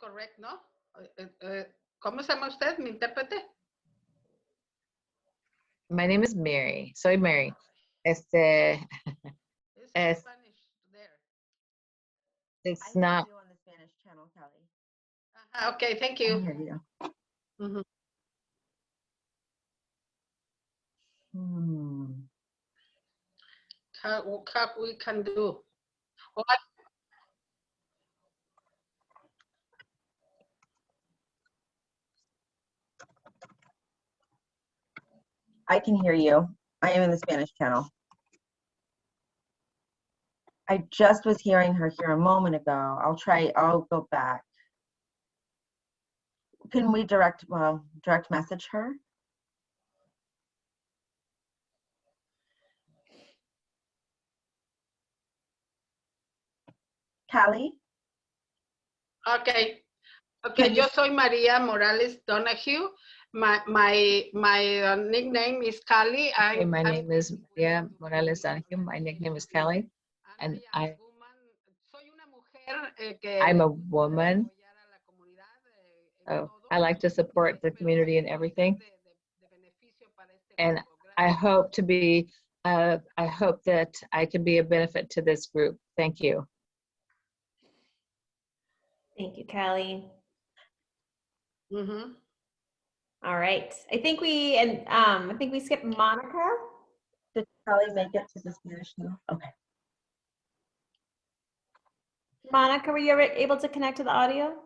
correct, ¿no? ¿Cómo se llama usted, mi intérprete? My name is Mary. Soy Mary. It's Es- Spanish there. It's I hear not. you on the Spanish channel, Kelly. Okay, thank I you. hear you. Mhm. How we can do? Oh, I can hear you. I am in the Spanish channel. I just was hearing her here a moment ago. I'll go back. Can we direct message her? Callie? Okay, yo soy María Morales Donahue. My nickname is Cali. Okay, my name is Maria Morales Donahue. My nickname is Kelly, and I'm a woman. Oh, I like to support the community and everything, and I hope to be. I hope that I can be a benefit to this group. Thank you. Thank you, Callie. Mhm. All right. I think we skipped Monica. Did Callie make it to the Spanish channel? Okay. Monica, were you able to connect to the audio?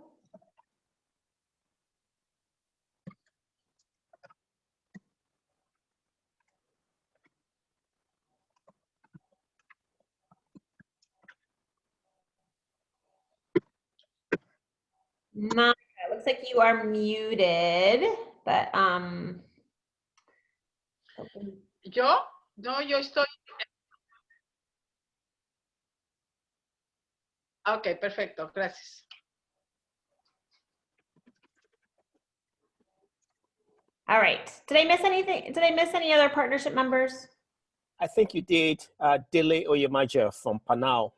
Monica, looks like you are muted, but ¿Yo? No, yo estoy. Ok, perfecto, gracias. all right. Did I miss anything? Did I miss any other partnership members? I think you did. Dele Oyemaja from Panau.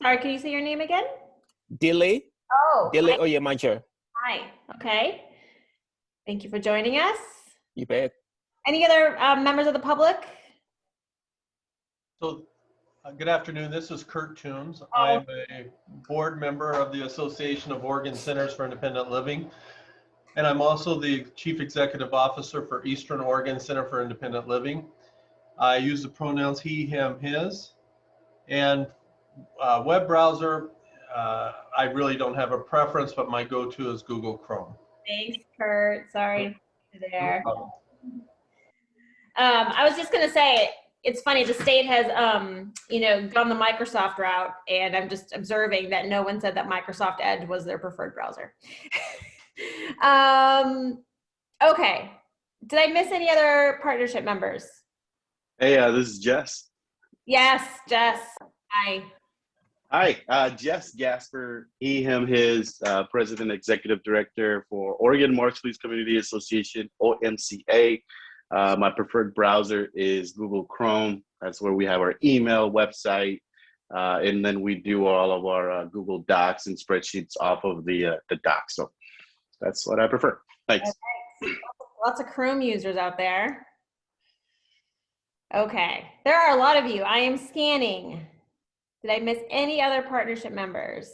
Sorry, can you say your name again? Dele Oh, Oyemaja. hi. Okay. Thank you for joining us. You bet. Any other members of the public? So, good afternoon. This is Kurt Toombs. I'm a board member of the Association of Oregon Centers for Independent Living, and I'm also the Chief Executive Officer for Eastern Oregon Center for Independent Living. I use the pronouns he, him, his, and web browser, I really don't have a preference, but my go-to is Google Chrome. Thanks, Kurt. Sorry there. No problem. I was just gonna say, it's funny, the state has, gone the Microsoft route, and I'm just observing that no one said that Microsoft Edge was their preferred browser. Okay. Did I miss any other partnership members? Hey, this is Jess. Yes, Jess. Hi. Hi, Jess Gasper, he, him, his, President, Executive Director for Oregon Marshallese Community Association, OMCA. My preferred browser is Google Chrome. That's where we have our email, website, and then we do all of our Google Docs and spreadsheets off of the docs. So that's what I prefer. Thanks. Okay. Lots of Chrome users out there. Okay, there are a lot of you. I am scanning. Did I miss any other partnership members?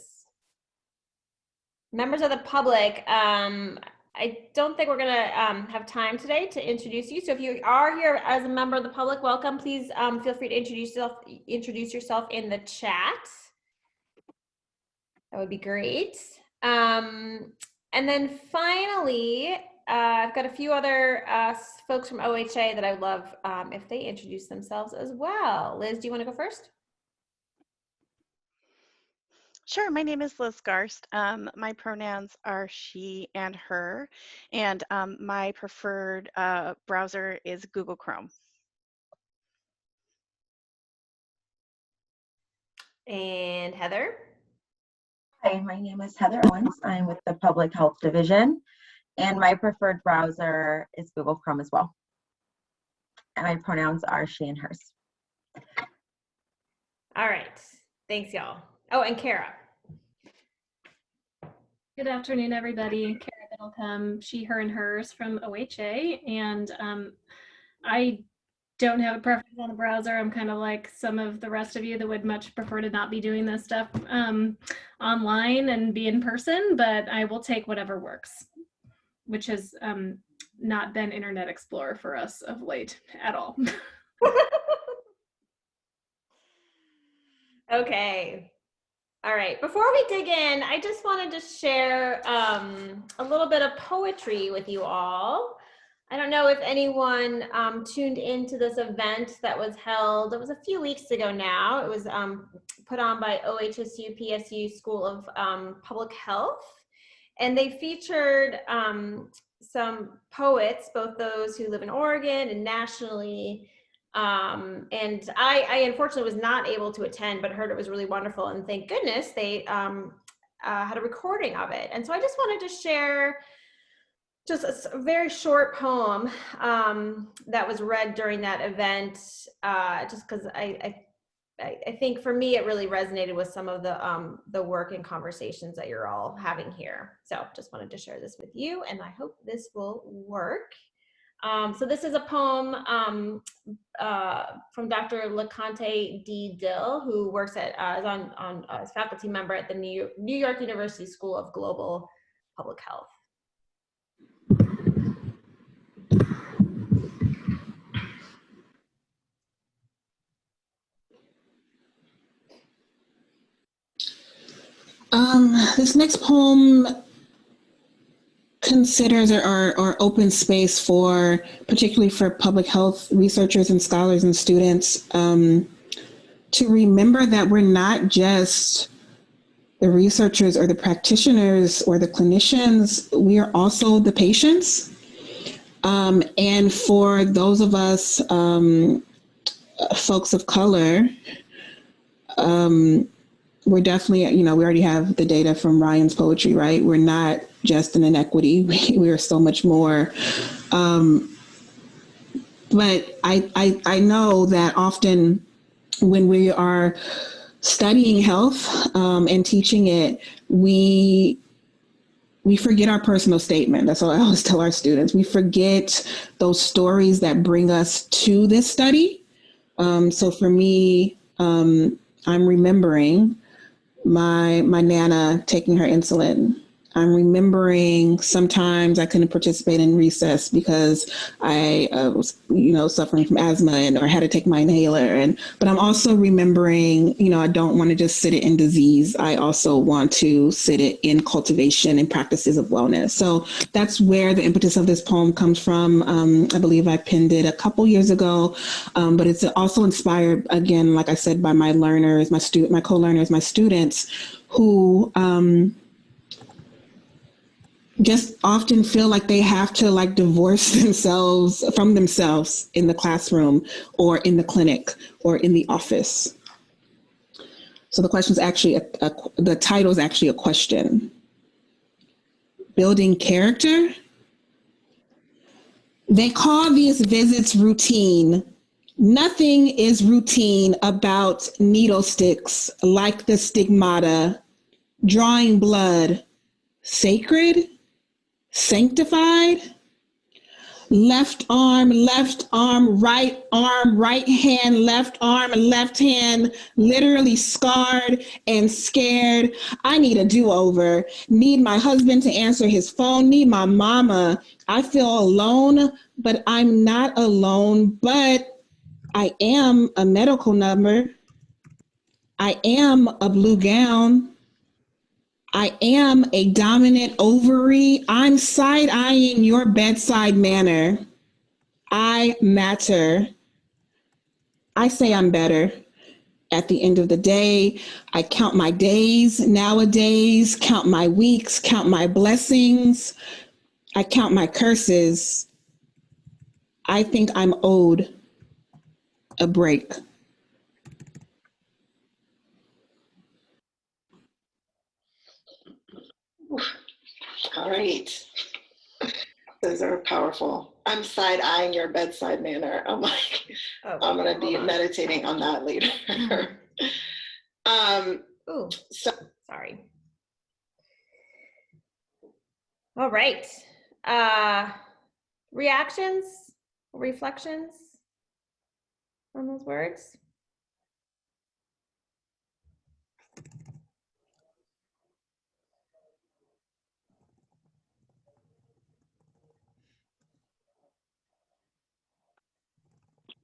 Members of the public, I don't think we're gonna have time today to introduce you. So if you are here as a member of the public, welcome. Please feel free to introduce yourself in the chat. That would be great. And then finally, I've got a few other folks from OHA that I would love if they introduce themselves as well. Liz, do you want to go first? Sure, my name is Liz Garst. My pronouns are she and her, and my preferred browser is Google Chrome. And Heather? Hi, my name is Heather Owens. I'm with the Public Health Division, and my preferred browser is Google Chrome as well. And my pronouns are she and hers. All right. Thanks, y'all. Oh, and Kara. Good afternoon, everybody. Kara Middlecombe, she, her, and hers from OHA. And I don't have a preference on the browser. I'm kind of like some of the rest of you that would much prefer to not be doing this stuff online and be in person, but I will take whatever works, which has not been Internet Explorer for us of late at all. Okay. All right. Before we dig in, I just wanted to share a little bit of poetry with you all. I don't know if anyone tuned into this event that was held, it was a few weeks ago now. It was put on by OHSU PSU School of Public Health. And they featured some poets, both those who live in Oregon and nationally. And I unfortunately was not able to attend, but heard it was really wonderful. And thank goodness they had a recording of it. And so I just wanted to share just a very short poem that was read during that event, just because I think for me, it really resonated with some of the work and conversations that you're all having here. So just wanted to share this with you, and I hope this will work. So this is a poem from Dr. LeConte D. Dill, who works at, is on as faculty member at the New York University School of Global Public Health. This next poem considers or open space for, particularly for public health researchers and scholars and students, to remember that we're not just the researchers or the practitioners or the clinicians, we are also the patients. And for those of us, folks of color, we're definitely, we already have the data from Ryan's poetry, right? We're not just an inequity. We are so much more. But I know that often when we are studying health and teaching it, we forget our personal statement. That's what I always tell our students. We forget those stories that bring us to this study. So for me, I'm remembering my Nana taking her insulin. I'm remembering sometimes I couldn't participate in recess because I was, suffering from asthma or had to take my inhaler. But I'm also remembering, I don't want to just sit it in disease. I also want to sit it in cultivation and practices of wellness. So that's where the impetus of this poem comes from. I believe I penned it a couple years ago, but it's also inspired, again, like I said, by my learners, my co-learners, my students who, just often feel like they have to divorce themselves from themselves in the classroom or in the clinic or in the office. So the question is actually, the title is actually a question. Building character? They call these visits routine. Nothing is routine about needle sticks like the stigmata, drawing blood, sacred? Sanctified? Left arm, right hand, left hand, literally scarred and scared. I need a do-over, need my husband to answer his phone, need my mama. I feel alone, but I'm not alone, but I am a medical number. I am a blue gown. I am a dominant ovary. I'm side-eyeing your bedside manner. I matter. I say I'm better. At the end of the day, I count my days nowadays, count my weeks, count my blessings. I count my curses. I think I'm owed a break. All right. Those are powerful. I'm side-eyeing your bedside manner. I'm like, I'm going to be meditating on that later. Ooh, So sorry. All right. Reactions, reflections on those words?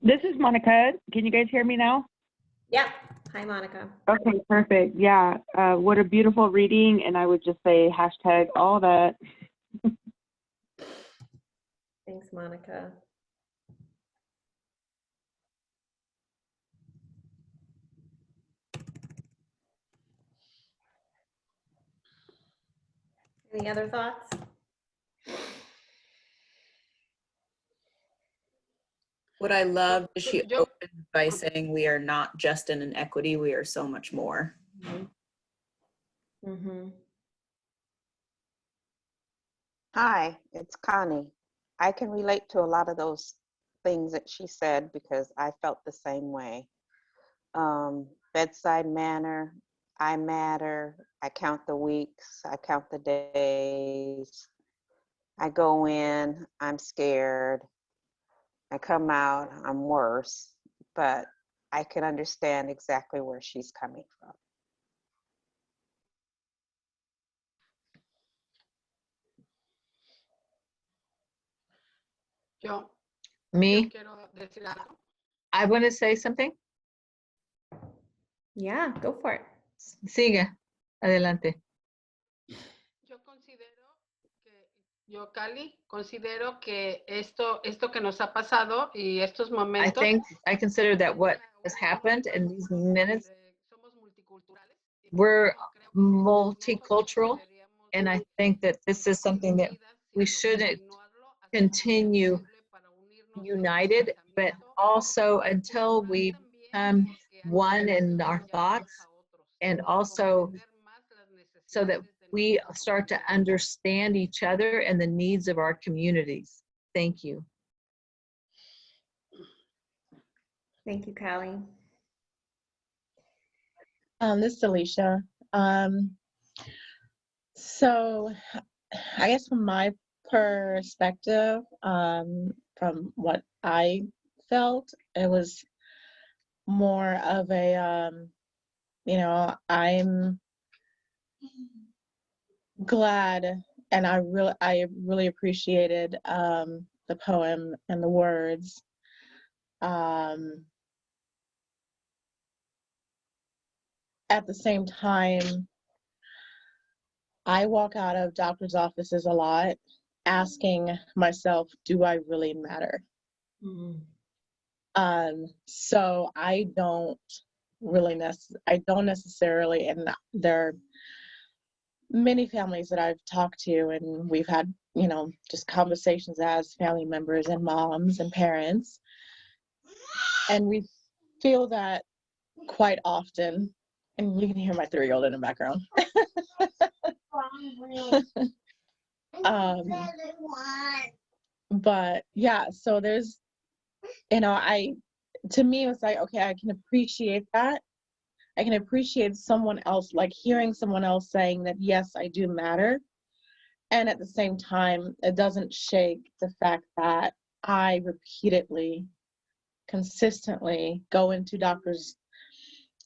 This is Monica. Can you guys hear me now? Yep. Hi, Monica. Okay, perfect. Yeah. What a beautiful reading. And I would just say hashtag all that. Thanks, Monica. Any other thoughts? What I loved is she Yo- opened by saying we are not just in an equity, we are so much more. Mm-hmm. Hi, it's Connie. I can relate to a lot of those things that she said because I felt the same way. Bedside manner, I matter, I count the weeks, I count the days. I go in, I'm scared. I come out, I'm worse, but I can understand exactly where she's coming from. Yo Me? quiero decir algo. I want to say something. Yeah, go for it. Sigue. Adelante. Yo, Cali, considero que esto que nos ha pasado y estos I momentos, consider that what has happened in these minutes, we're multicultural, and I think that this is something that we shouldn't continue united, but also until we become one in our thoughts, and also so that we start to understand each other and the needs of our communities. Thank you. Thank you, Callie. This is Alicia. So I guess from my perspective, from what I felt, it was more of a, I'm glad, and I really appreciated the poem and the words. At the same time, I walk out of doctor's offices a lot asking myself, do I really matter? Mm-hmm. So I don't necessarily, and there are many families that I've talked to, and we've had, just conversations as family members and moms and parents. And we feel that quite often, and you can hear my 3-year-old in the background. But yeah, so there's, to me, it was like, okay, I can appreciate that. I can appreciate someone else, like hearing someone else saying that, yes, I do matter. And at the same time, it doesn't shake the fact that I repeatedly, consistently go into doctors'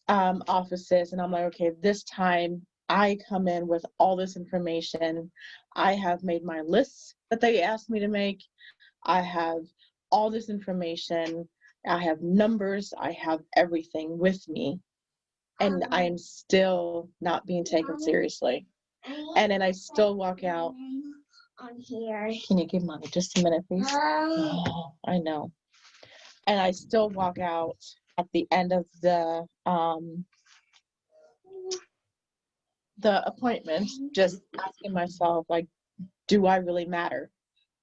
offices, and I'm like, okay, this time I come in with all this information. I have made my lists that they asked me to make. I have all this information. I have numbers. I have everything with me. And I am still not being taken seriously. And then I still walk out. Can you give Mommy just a minute, please? Oh, I know. And I still walk out at the end of the appointment, just asking myself, like, do I really matter?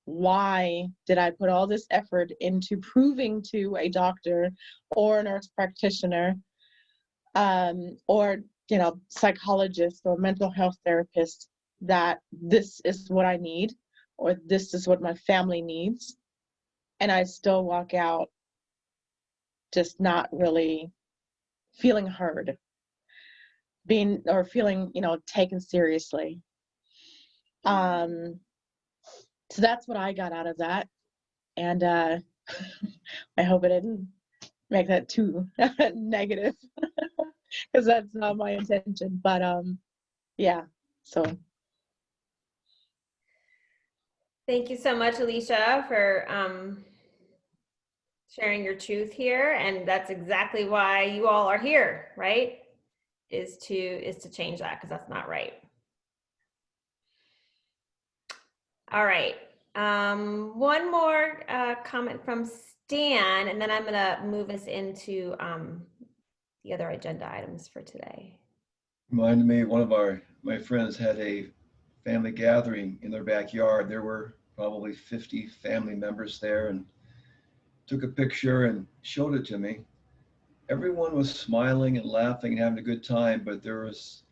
Why did I put all this effort into proving to a doctor or a nurse practitioner or psychologist or mental health therapist that this is what I need or this is what my family needs, and I still walk out just not really feeling heard? being or feeling, you know, taken seriously. So that's what I got out of that. And I hope it didn't make that too negative, because that's not my intention. But yeah, so. Thank you so much, Alicia, for sharing your truth here. And that's exactly why you all are here, right? Is to change that, because that's not right. All right. One more comment from Stan, and then I'm gonna move us into the other agenda items for today. Reminded me, one of my friends had a family gathering in their backyard. There were probably 50 family members there, and took a picture and showed it to me. Everyone was smiling and laughing and having a good time, but there was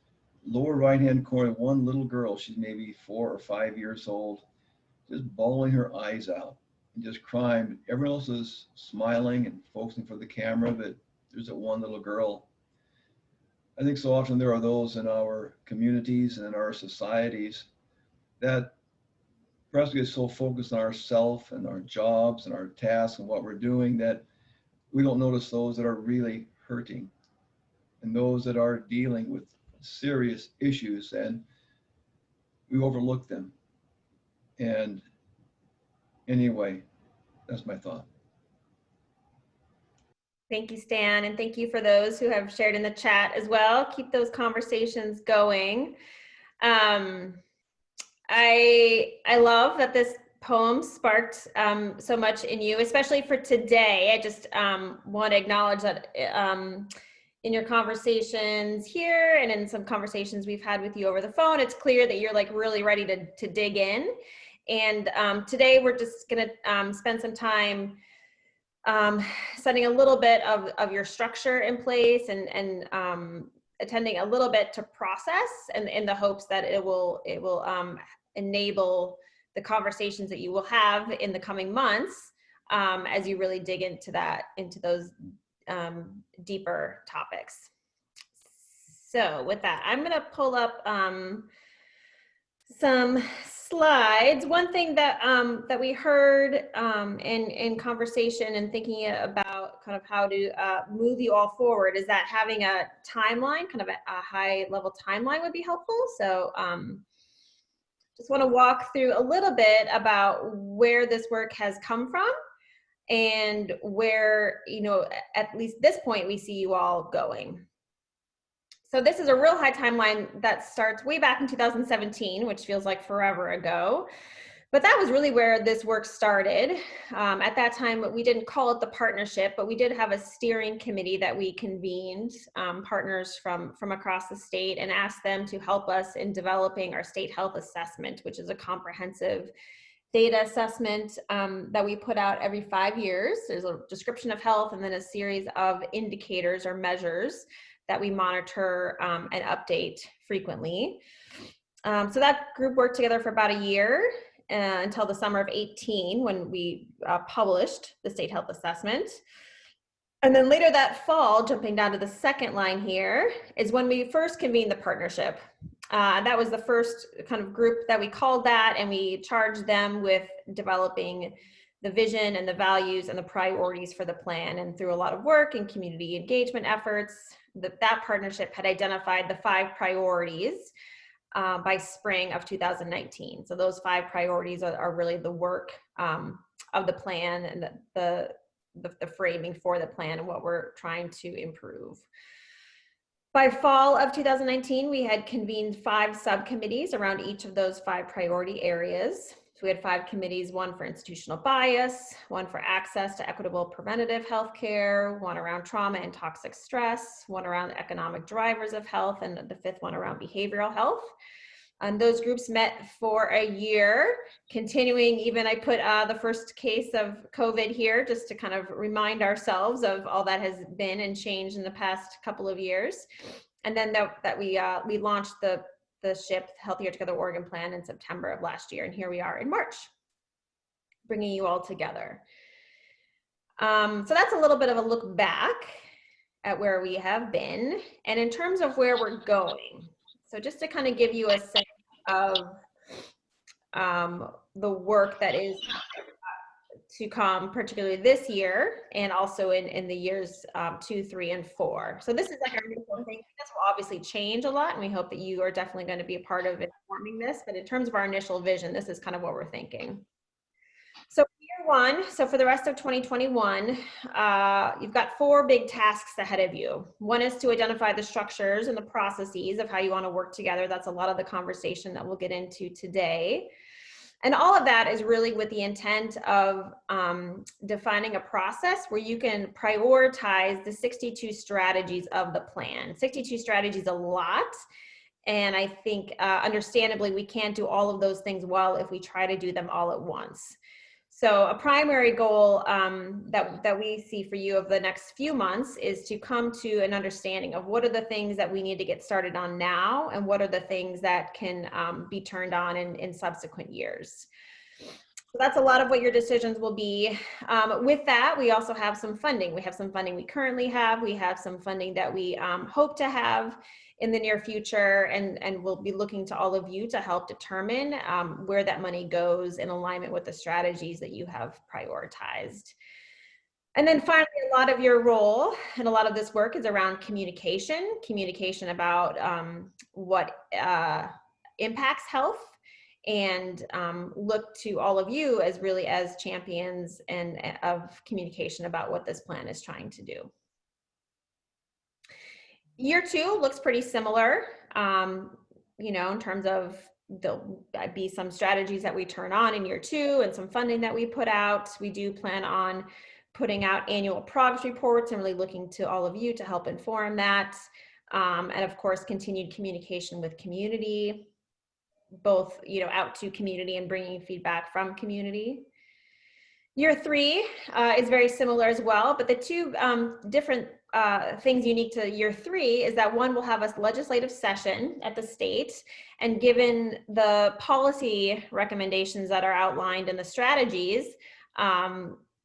lower right-hand corner, one little girl, she's maybe 4 or 5 years old, just bawling her eyes out and just crying. Everyone else is smiling and focusing for the camera, but there's that one little girl. I think so often there are those in our communities and in our societies that perhaps we get so focused on ourselves and our jobs and our tasks and what we're doing that we don't notice those that are really hurting and those that are dealing with serious issues, and we overlook them. And anyway, that's my thought. Thank you, Stan, and thank you for those who have shared in the chat as well. Keep those conversations going. I love that this poem sparked so much in you, especially for today. I just want to acknowledge that in your conversations here and in some conversations we've had with you over the phone, it's clear that you're like really ready to dig in. And today we're just gonna spend some time setting a little bit of your structure in place and attending a little bit to process, and in the hopes that it will enable the conversations that you will have in the coming months as you really dig into those deeper topics. So with that, I'm gonna pull up some slides. One thing that that we heard in conversation and thinking about kind of how to move you all forward is that having a timeline, kind of a high level timeline would be helpful. So just want to walk through a little bit about where this work has come from and where, you know, at least this point we see you all going. So this is a real high timeline that starts way back in 2017, which feels like forever ago. But that was really where this work started. At that time, we didn't call it the partnership, but we did have a steering committee that we convened, partners from across the state, and asked them to help us in developing our state health assessment, which is a comprehensive data assessment that we put out every 5 years. There's a description of health and then a series of indicators or measures that we monitor and update frequently. So that group worked together for about a year until the summer of 18, when we published the state health assessment. And then later that fall, jumping down to the second line here, is when we first convened the partnership. That was the first kind of group that we called that, and we charged them with developing the vision and the values and the priorities for the plan. And through a lot of work and community engagement efforts, that partnership had identified the 5 priorities by spring of 2019. So those 5 priorities are really the work of the plan and the framing for the plan and what we're trying to improve. By fall of 2019, we had convened 5 subcommittees around each of those 5 priority areas. So we had 5 committees, one for institutional bias, one for access to equitable preventative health care, one around trauma and toxic stress, one around economic drivers of health, and the 5th one around behavioral health. And those groups met for a year, continuing even, I put the first case of COVID here just to kind of remind ourselves of all that has been and changed in the past couple of years. And then we launched the SHIP, Healthier Together Oregon Plan, in September of last year. And here we are in March, bringing you all together. So that's a little bit of a look back. at where we have been and in terms of where we're going. So just to kind of give you a sense of the work that is to come, particularly this year, and also in the years 2, 3, and 4. So this is like our initial thing. This will obviously change a lot, and we hope that you are definitely going to be a part of informing this. But in terms of our initial vision, this is kind of what we're thinking. So year 1, so for the rest of 2021, you've got 4 big tasks ahead of you. One is to identify the structures and the processes of how you want to work together. That's a lot of the conversation that we'll get into today. And all of that is really with the intent of defining a process where you can prioritize the 62 strategies of the plan. 62 strategies a lot. And I think understandably, we can't do all of those things well if we try to do them all at once. So a primary goal that we see for you over the next few months is to come to an understanding of what are the things that we need to get started on now and what are the things that can be turned on in subsequent years. So that's a lot of what your decisions will be. With that, we also have some funding. We have some funding we currently have. We have some funding that we hope to have in the near future, and we'll be looking to all of you to help determine where that money goes in alignment with the strategies that you have prioritized. And then finally, a lot of your role and a lot of this work is around communication about what impacts health, and look to all of you as really as champions of communication about what this plan is trying to do. Year 2 looks pretty similar, you know, in terms of there'll be some strategies that we turn on in year 2 and some funding that we put out. We do plan on putting out annual progress reports and really looking to all of you to help inform that. And of course, continued communication with community, both, you know, out to community and bringing feedback from community. Year 3 is very similar as well, but the 2 different things unique to year 3 is that one will have a legislative session at the state, and given the policy recommendations that are outlined in the strategies,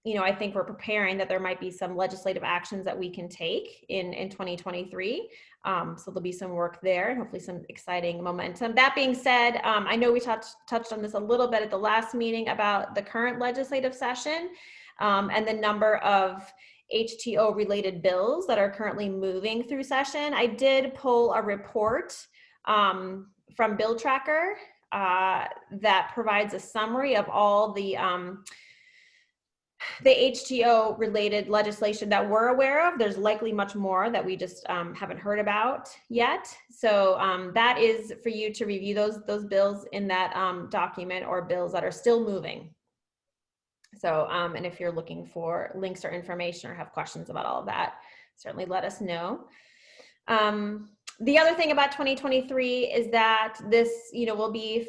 you know, I think we're preparing that there might be some legislative actions that we can take in 2023. So there'll be some work there and hopefully some exciting momentum. That being said, I know we touched on this a little bit at the last meeting about the current legislative session and the number of HTO related bills that are currently moving through session. I did pull a report from Bill Tracker that provides a summary of all the HTO related legislation that we're aware of. There's likely much more that we just haven't heard about yet. So that is for you to review those bills in that document, or bills that are still moving. So, and if you're looking for links or information or have questions about all of that, certainly let us know. The other thing about 2023 is that this, you know, will be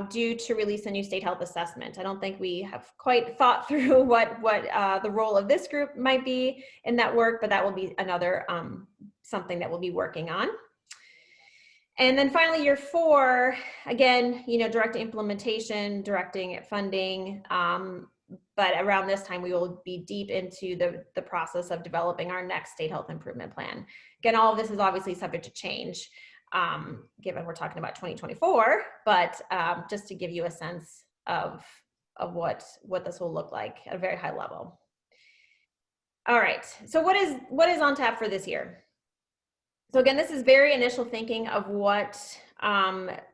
due to release a new state health assessment. I don't think we have quite thought through what the role of this group might be in that work, but that will be another something that we'll be working on. And then finally, year 4, again, you know, direct implementation, directing funding. But around this time, we will be deep into the process of developing our next state health improvement plan. Again, all of this is obviously subject to change, given we're talking about 2024, but just to give you a sense of what this will look like at a very high level. All right, so what is on tap for this year? So again, this is very initial thinking of what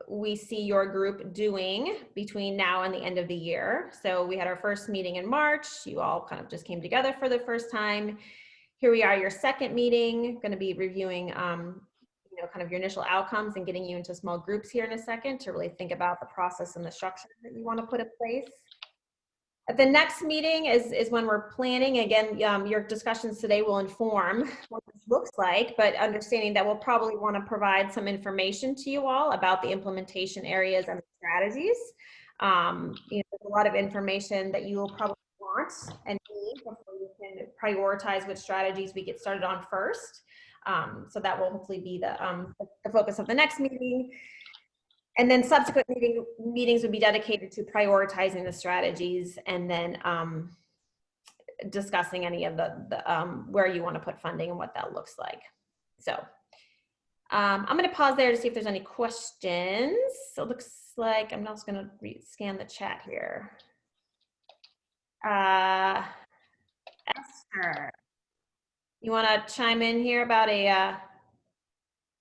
we see your group doing between now and the end of the year. So we had our first meeting in March. You all kind of just came together for the first time. Here we are, your second meeting, going to be reviewing, you know, kind of your initial outcomes and getting you into small groups here in a second to really think about the process and the structure that you want to put in place. At the next meeting is when we're planning. Again, your discussions today will inform what this looks like, but understanding that we'll probably want to provide some information to you all about the implementation areas and strategies. You know, there's a lot of information that you will probably want and need before you can prioritize which strategies we get started on first. So that will hopefully be the focus of the next meeting. And then subsequent meetings would be dedicated to prioritizing the strategies and then discussing any of the where you want to put funding and what that looks like. So I'm going to pause there to see if there's any questions. So it looks like I'm also going to scan the chat here. Esther, you want to chime in here about a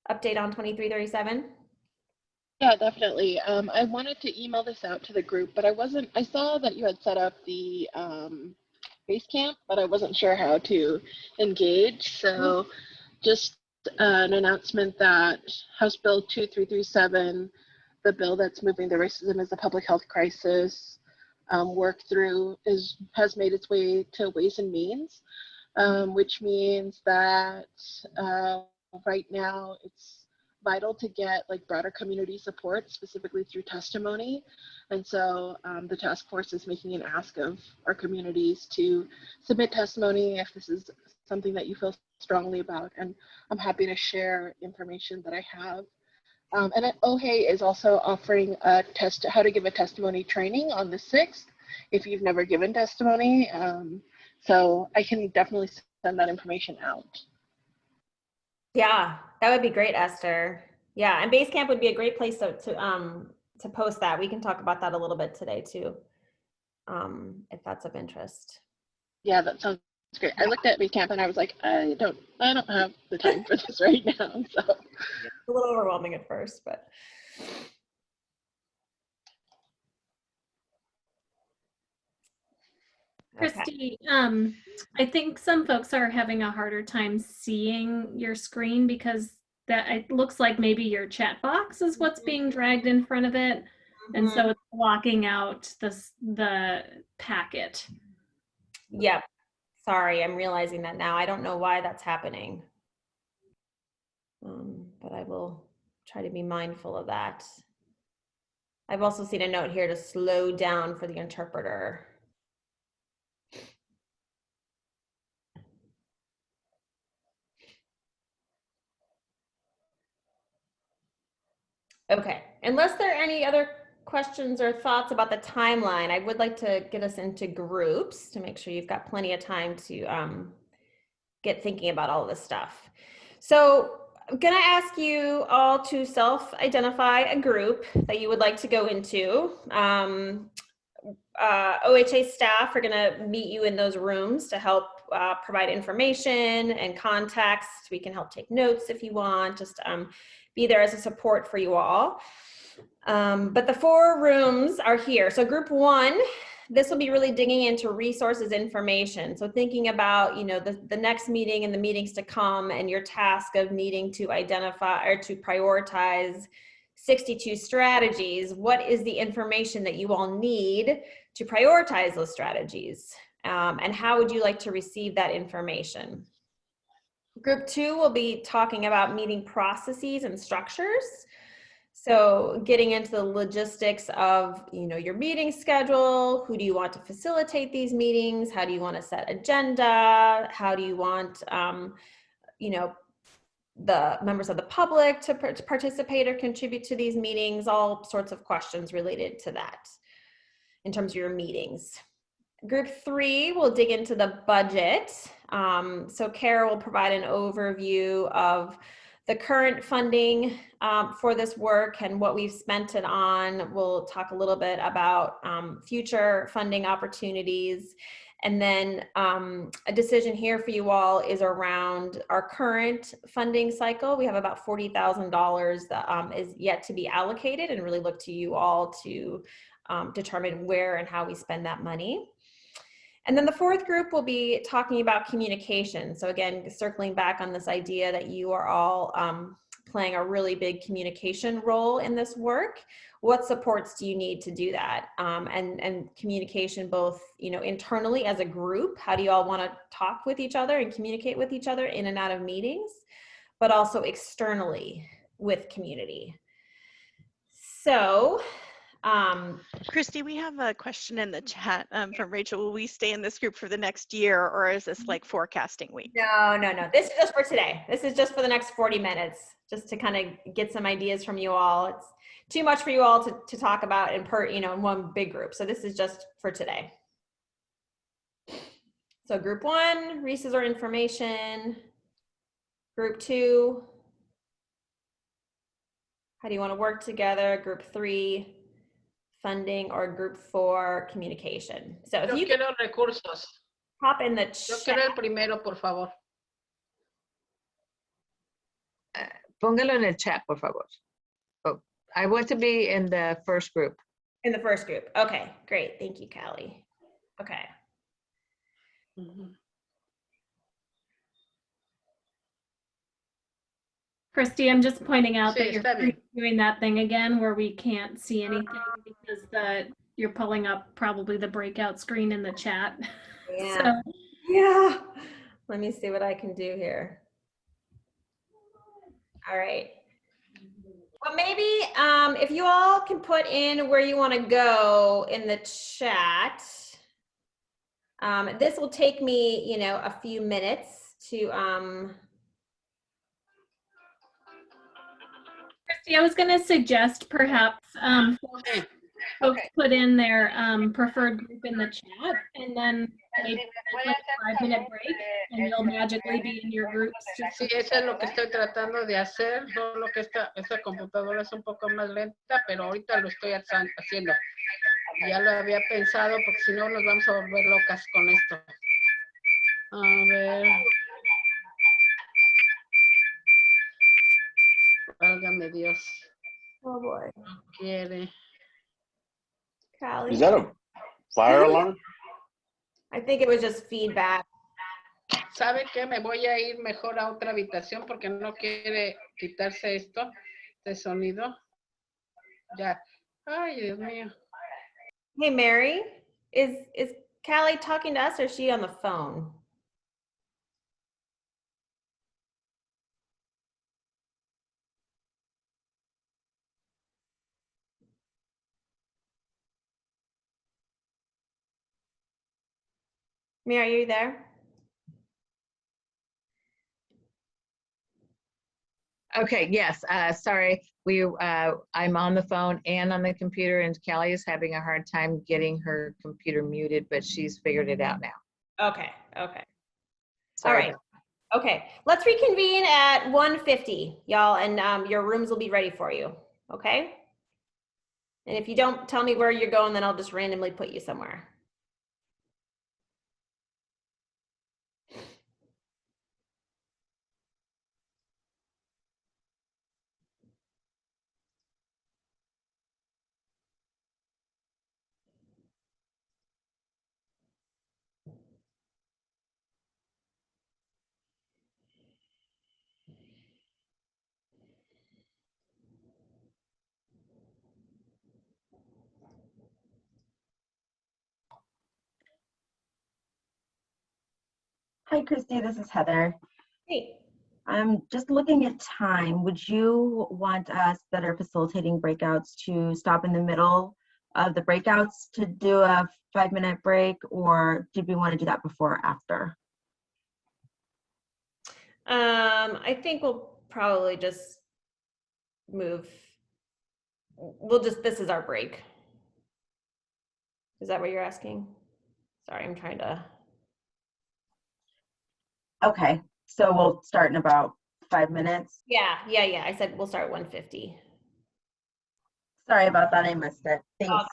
update on 2337? Yeah, definitely. I wanted to email this out to the group, but I saw that you had set up the base camp, but I wasn't sure how to engage. So just an announcement that House Bill 2337, the bill that's moving the racism as a public health crisis work through, has made its way to Ways and Means, which means that right now it's vital to get like broader community support, specifically through testimony. And so the task force is making an ask of our communities to submit testimony if this is something that you feel strongly about. And I'm happy to share information that I have. And OHE is also offering a how to give a testimony training on the 6th if you've never given testimony. So I can definitely send that information out. Yeah, that would be great, Esther. Yeah, and Basecamp would be a great place to post that. We can talk about that a little bit today too, if that's of interest. Yeah, that sounds great. I looked at Basecamp and I was like, I don't have the time for this right now. So it's a little overwhelming at first, but. Christy, I think some folks are having a harder time seeing your screen because that it looks like maybe your chat box is what's being dragged in front of it. And so it's blocking out the packet. Yep. Sorry, I'm realizing that now. I don't know why that's happening. But I will try to be mindful of that. I've also seen a note here to slow down for the interpreter. Okay, unless there are any other questions or thoughts about the timeline, I would like to get us into groups to make sure you've got plenty of time to get thinking about all of this stuff. So I'm gonna ask you all to self-identify a group that you would like to go into. OHA staff are gonna meet you in those rooms to help provide information and context. We can help take notes if you want, just be there as a support for you all. But the 4 rooms are here. So group 1, this will be really digging into resources information. So thinking about, you know, the next meeting and the meetings to come and your task of needing to identify or to prioritize 62 strategies. What is the information that you all need to prioritize those strategies? And how would you like to receive that information? Group 2 will be talking about meeting processes and structures. So getting into the logistics of, you know, your meeting schedule, who do you want to facilitate these meetings? How do you want to set agenda? How do you want, you know, the members of the public to participate or contribute to these meetings? All sorts of questions related to that in terms of your meetings. Group 3 will dig into the budget. So Kara will provide an overview of the current funding for this work and what we've spent it on. We'll talk a little bit about future funding opportunities. And then a decision here for you all is around our current funding cycle. We have about $40,000 that is yet to be allocated, and really look to you all to determine where and how we spend that money. And then the 4th group will be talking about communication. So again, circling back on this idea that you are all playing a really big communication role in this work. What supports do you need to do that? And communication both, you know, internally as a group, how do you all want to talk with each other and communicate with each other in and out of meetings, but also externally with community. So, Christy, we have a question in the chat from Rachel. Will we stay in this group for the next year, or is this like forecasting week? No. This is just for today. This is just for the next 40 minutes, just to kind of get some ideas from you all. It's too much for you all to talk about in one big group. So this is just for today. So group 1, resources or information. Group 2, how do you want to work together? Group 3, funding, or group 4, communication. So if Yo you quiero recursos. pop in the Yo chat. quiero el primero, por favor. Póngalo en el chat, por favor. Oh, I want to be in the first group. In the first group. Okay, great. Thank you, Callie. Okay. Christy, I'm just pointing out that Sí, you're está bien. doing that thing again where we can't see anything because you're pulling up probably the breakout screen in the chat. Yeah. So, Yeah. Let me see what I can do here. All right. Well, maybe if you all can put in where you want to go in the chat. This will take me, you know, a few minutes to Christy, I was going to suggest perhaps folks put in their preferred group in the chat, and then maybe take like a 5-minute break, and you'll magically be in your groups. Sí, eso es lo que estoy tratando de hacer, solo que esta computadora es un poco más lenta, pero ahorita lo estoy haciendo. Ya lo había pensado, porque si no nos vamos a volver locas con esto. A ver. Válgame Dios. Oh boy. No quiere. Callie. Is that a fire alarm? I think it was just feedback. ¿Sabe qué? Me voy a ir mejor a otra habitación porque no quiere quitarse esto de sonido. Ya. Ay, Dios mío. Hey, Mary, is Callie talking to us or is she on the phone? Mary, are you there? Okay, yes, sorry. I'm on the phone and on the computer, and Callie is having a hard time getting her computer muted, but she's figured it out now. Okay, okay. Sorry. All right. Okay, let's reconvene at 1:50, y'all, and your rooms will be ready for you, okay? And if you don't tell me where you're going, then I'll just randomly put you somewhere. Hi, Christy, this is Heather. Hey. I'm just looking at time. Would you want us that are facilitating breakouts to stop in the middle of the breakouts to do a 5-minute break, or did we want to do that before or after? I think we'll probably just move. This is our break. Is that what you're asking? Sorry, I'm trying to. Okay, so we'll start in about 5 minutes. Yeah. I said we'll start at 1:50. Sorry about that, I missed it. Thanks.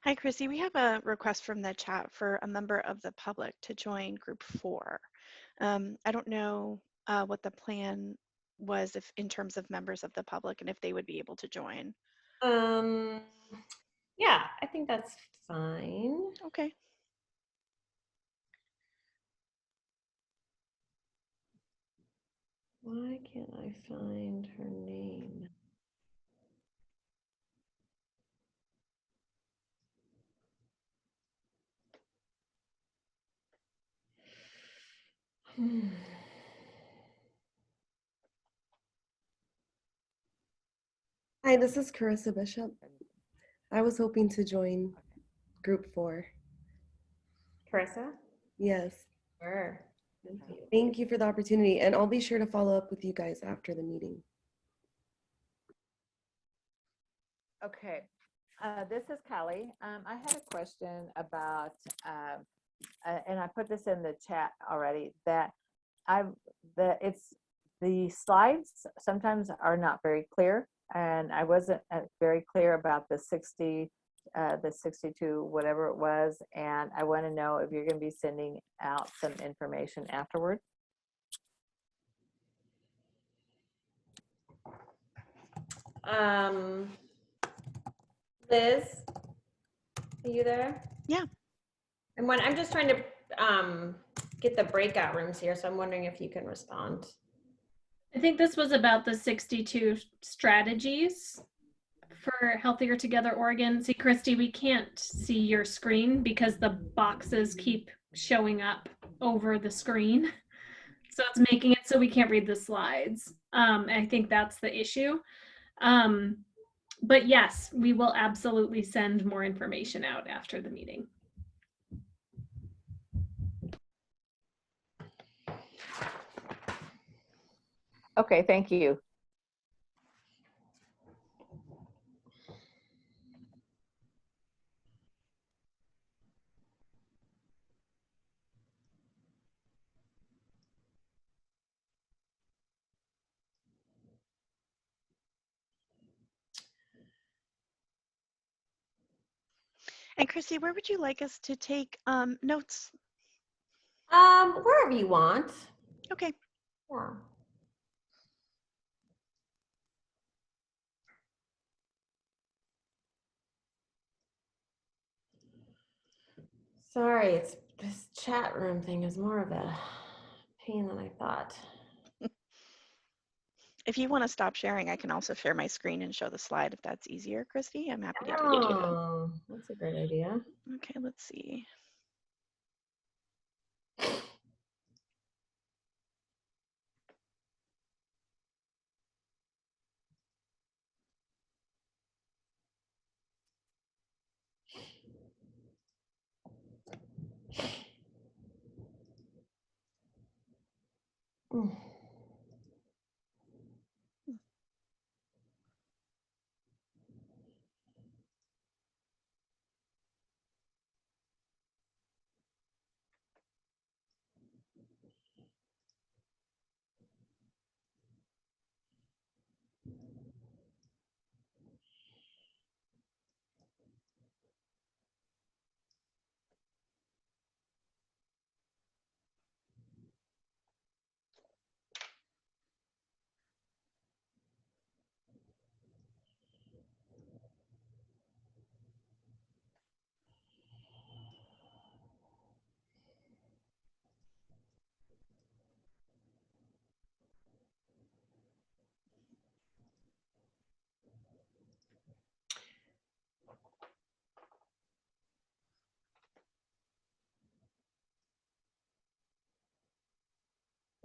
Hi, Chrissy. We have a request from the chat for a member of the public to join group 4. I don't know what the plan was if in terms of members of the public and if they would be able to join. Yeah, I think that's fine. Okay. Why can't I find her name? Hi, this is Carissa Bishop. I was hoping to join group 4. Carissa? Yes. Sure. Thank you for the opportunity, and I'll be sure to follow up with you guys after the meeting. Okay, this is Kelly. I had a question about, and I put this in the chat already, that the slides sometimes are not very clear, and I wasn't very clear about the 60, the 62, whatever it was, and I want to know if you're going to be sending out some information afterward. Liz, are you there? Yeah. And when I'm just trying to get the breakout rooms here, so I'm wondering if you can respond. I think this was about the 62 strategies for Healthier Together Oregon. See, Christy, we can't see your screen because the boxes keep showing up over the screen. So it's making it so we can't read the slides. I think that's the issue. But yes, we will absolutely send more information out after the meeting. Okay, thank you. And Chrissy, where would you like us to take notes? Wherever you want. Okay. Yeah. Sorry, it's this chat room thing is more of a pain than I thought. If you want to stop sharing, I can also share my screen and show the slide if that's easier, Christy. I'm happy to do that. Oh, that's a great idea. Okay, let's see.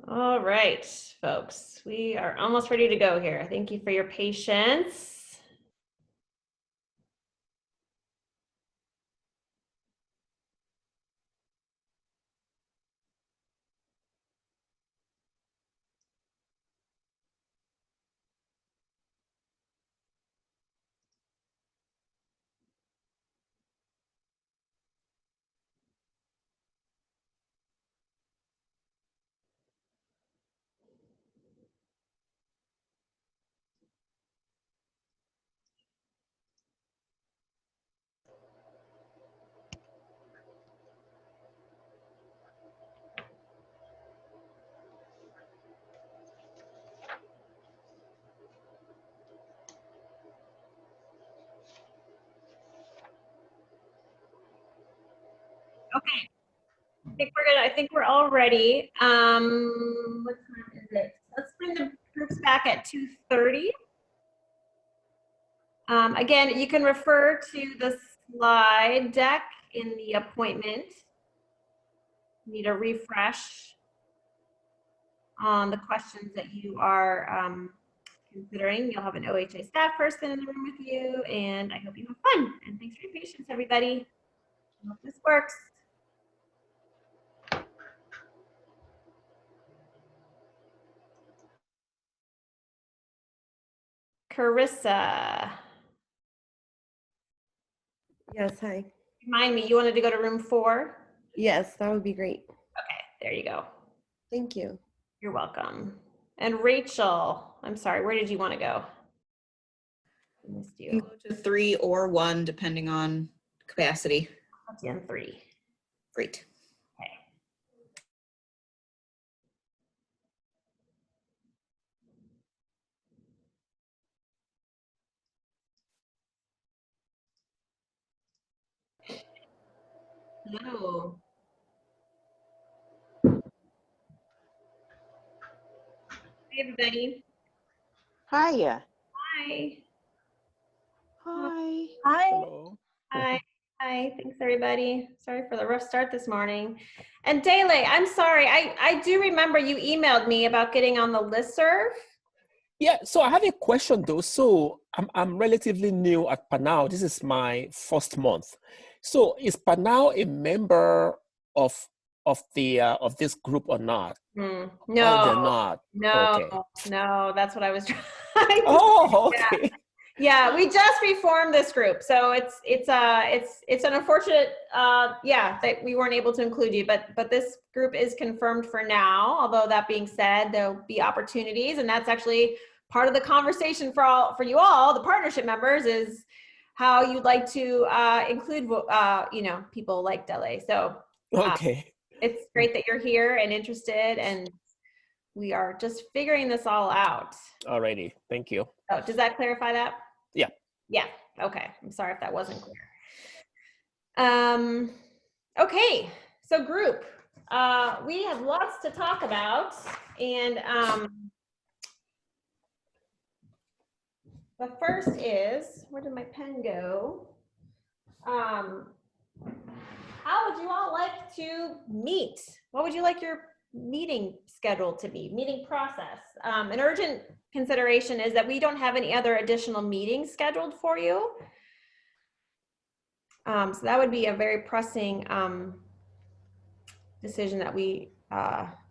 All right, folks, we are almost ready to go here. Thank you for your patience. Okay, I think we're all ready. What time is it? Let's bring the groups back at 2:30. Again, you can refer to the slide deck in the appointment. Need a refresh. on the questions that you are considering. You'll have an OHA staff person in the room with you, and I hope you have fun. And thanks for your patience, everybody. I hope this works. Carissa. Yes, hi. Remind me, you wanted to go to room 4? Yes, that would be great. Okay, there you go. Thank you. You're welcome. And Rachel, I'm sorry, where did you want to go? I missed You you. can go to 3 or 1, depending on capacity. That's in 3. Great. Okay. Hello. Hey, everybody. Hiya. Hi. Hi. Hi. Hello. Hi. Hi. Thanks, everybody. Sorry for the rough start this morning. And Dele, I'm sorry. I do remember you emailed me about getting on the listserv. Yeah, so I have a question though. So I'm relatively new at Panau. This is my first month. So is Panau a member of this group or not? No, Oh, they're not. no, Okay. no. That's what I was trying to Oh, say. okay. Yeah, we just reformed this group, so it's an unfortunate that we weren't able to include you, but this group is confirmed for now. Although that being said, there'll be opportunities, and that's actually part of the conversation for you all, the partnership members, is how you'd like to include people like Dele. So Okay. it's great that you're here and interested, and we are just figuring this all out. Alrighty. Thank you. Oh, does that clarify that? Yeah. Yeah. Okay. I'm sorry if that wasn't clear. Okay. So group, we have lots to talk about, and the first is, where did my pen go? How would you all like to meet? What would you like your meeting schedule to be, meeting process? An urgent consideration is that we don't have any other additional meetings scheduled for you. So that would be a very pressing decision that we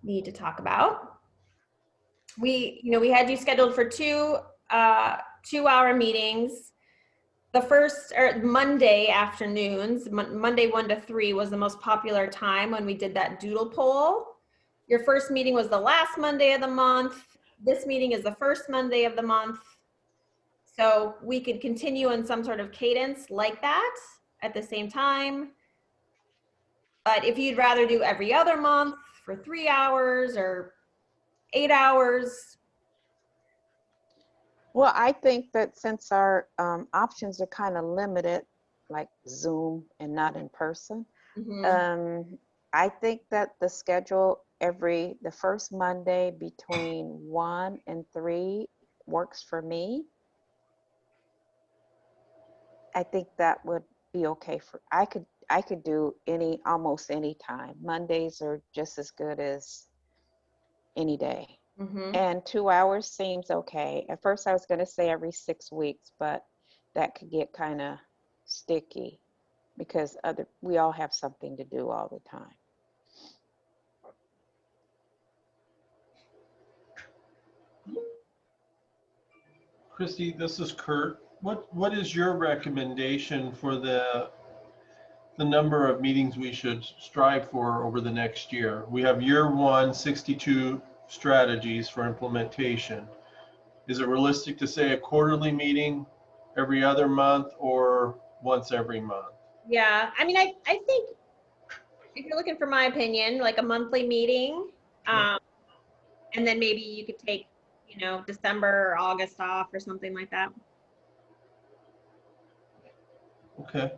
need to talk about. We had you scheduled for two 2-hour meetings. The first, or Monday afternoons, Monday 1 to 3 was the most popular time when we did that doodle poll. Your first meeting was the last Monday of the month. This meeting is the first Monday of the month. So we could continue in some sort of cadence like that at the same time. But if you'd rather do every other month for 3 hours or 8 hours. Well, I think that since our options are kind of limited, like Zoom and not in person, I think that the schedule the first Monday between 1 and 3 works for me. I think that would be okay I could do almost any time. Mondays are just as good as any day. And 2 hours seems okay. At first I was going to say every 6 weeks, but that could get kind of sticky because we all have something to do all the time. Christy, this is Kurt. What is your recommendation for the number of meetings we should strive for over the next year? We have year 1, 62 strategies for implementation. Is it realistic to say a quarterly meeting every other month or once every month? Yeah, I mean, I think if you're looking for my opinion, like a monthly meeting, and then maybe you could take, December or August off or something like that. Okay.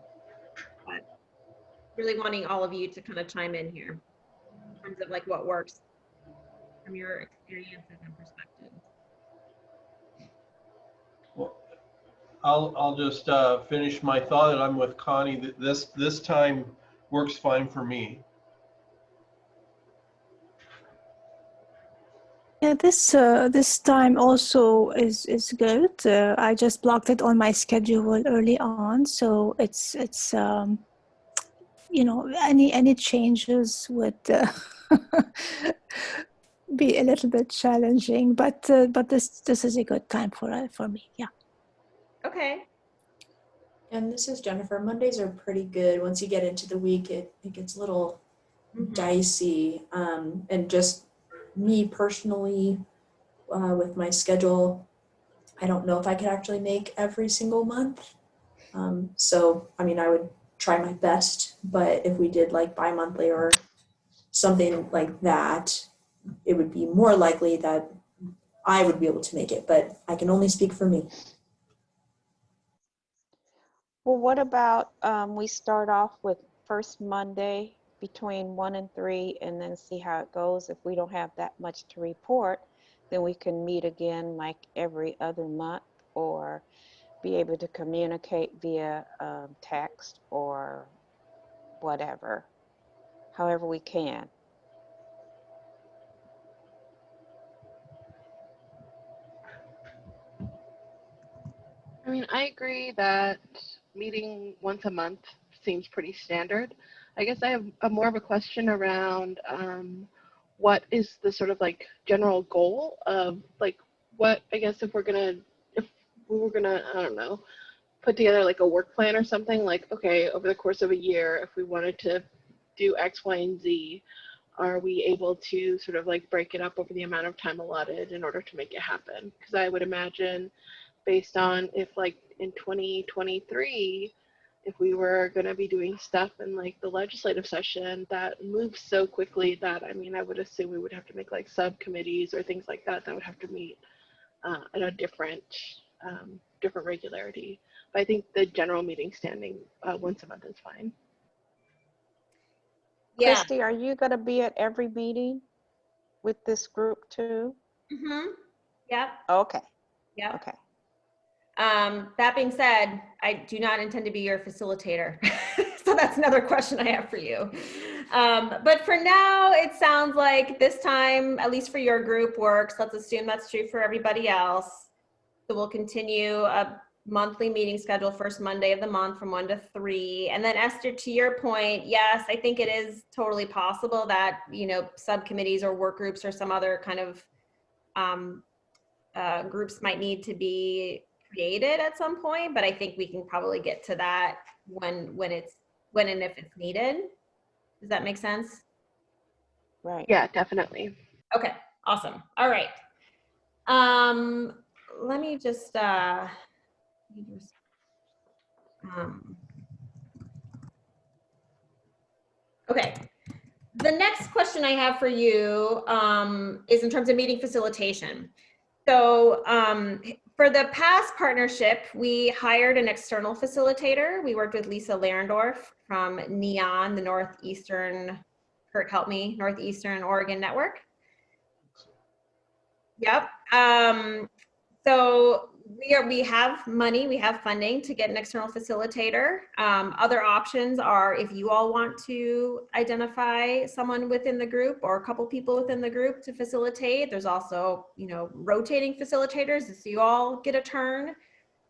But really wanting all of you to kind of chime in here in terms of like what works from your experiences and perspectives. Well, I'll just finish my thought, and I'm with Connie that this time works fine for me. Yeah, this time also is good. I just blocked it on my schedule early on, so it's you know, any changes would be a little bit challenging, but this is a good time for me. Yeah. Okay. And this is Jennifer. Mondays are pretty good. Once you get into the week, it gets a little dicey. And just me personally, with my schedule, I don't know if I could actually make every single month. So, I mean, I would try my best, but if we did like bi-monthly or something like that, it would be more likely that I would be able to make it, but I can only speak for me. Well, what about we start off with first Monday between 1 and 3 and then see how it goes. If we don't have that much to report, then we can meet again like every other month or be able to communicate via text or whatever, however we can. I mean, I agree that meeting once a month seems pretty standard. I guess I have more of a question around what is the sort of like general goal of like what, I guess if we were gonna, I don't know, put together like a work plan or something like, okay, over the course of a year, if we wanted to do X, Y, and Z, are we able to sort of like break it up over the amount of time allotted in order to make it happen? Because I would imagine based on if like in 2023, if we were going to be doing stuff in like the legislative session that moves so quickly that, I mean, I would assume we would have to make like subcommittees or things like that that would have to meet at a different regularity. But I think the general meeting standing once a month is fine. Yeah. Christy, are you going to be at every meeting with this group too? Yep. Okay. Yep. Okay. That being said, I do not intend to be your facilitator. So that's another question I have for you. But for now, it sounds like this time, at least for your group, works. Let's assume that's true for everybody else. So we'll continue a monthly meeting schedule, first Monday of the month from 1 to 3. And then Esther, to your point, yes, I think it is totally possible that, you know, subcommittees or work groups or some other kind of groups might need to be created at some point, but I think we can probably get to that when and if it's needed. Does that make sense? Right. Yeah, definitely. Okay, awesome. All right. Let me just okay. The next question I have for you is in terms of meeting facilitation. So for the past partnership, we hired an external facilitator. We worked with Lisa Larendorf from NEON, the Northeastern, Kurt help me, Northeastern Oregon Network. Yep. So we have money, we have funding to get an external facilitator. Other options are if you all want to identify someone within the group or a couple people within the group to facilitate. There's also, you know, rotating facilitators so you all get a turn.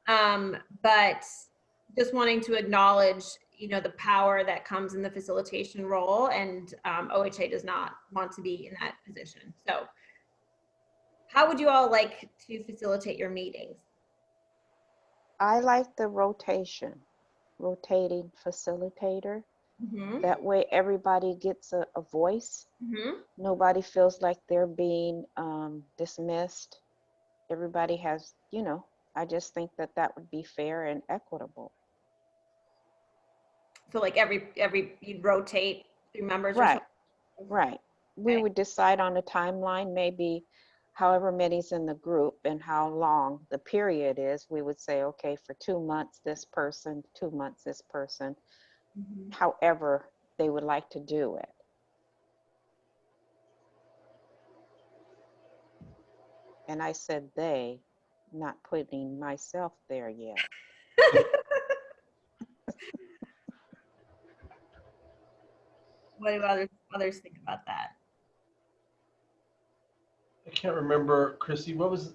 But just wanting to acknowledge, you know, the power that comes in the facilitation role, and OHA does not want to be in that position. So how would you all like to facilitate your meetings? I like the rotating facilitator. That way everybody gets a voice. Nobody feels like they're being dismissed. Everybody has, you know, I just think that that would be fair and equitable. So like every you'd rotate through members or Right, something? right. We would decide on a timeline, maybe however many's in the group and how long the period is. We would say, okay, for 2 months, this person, 2 months, this person, however they would like to do it. And I said they, not putting myself there yet. What do others think about that? can't remember, Chrissy, what was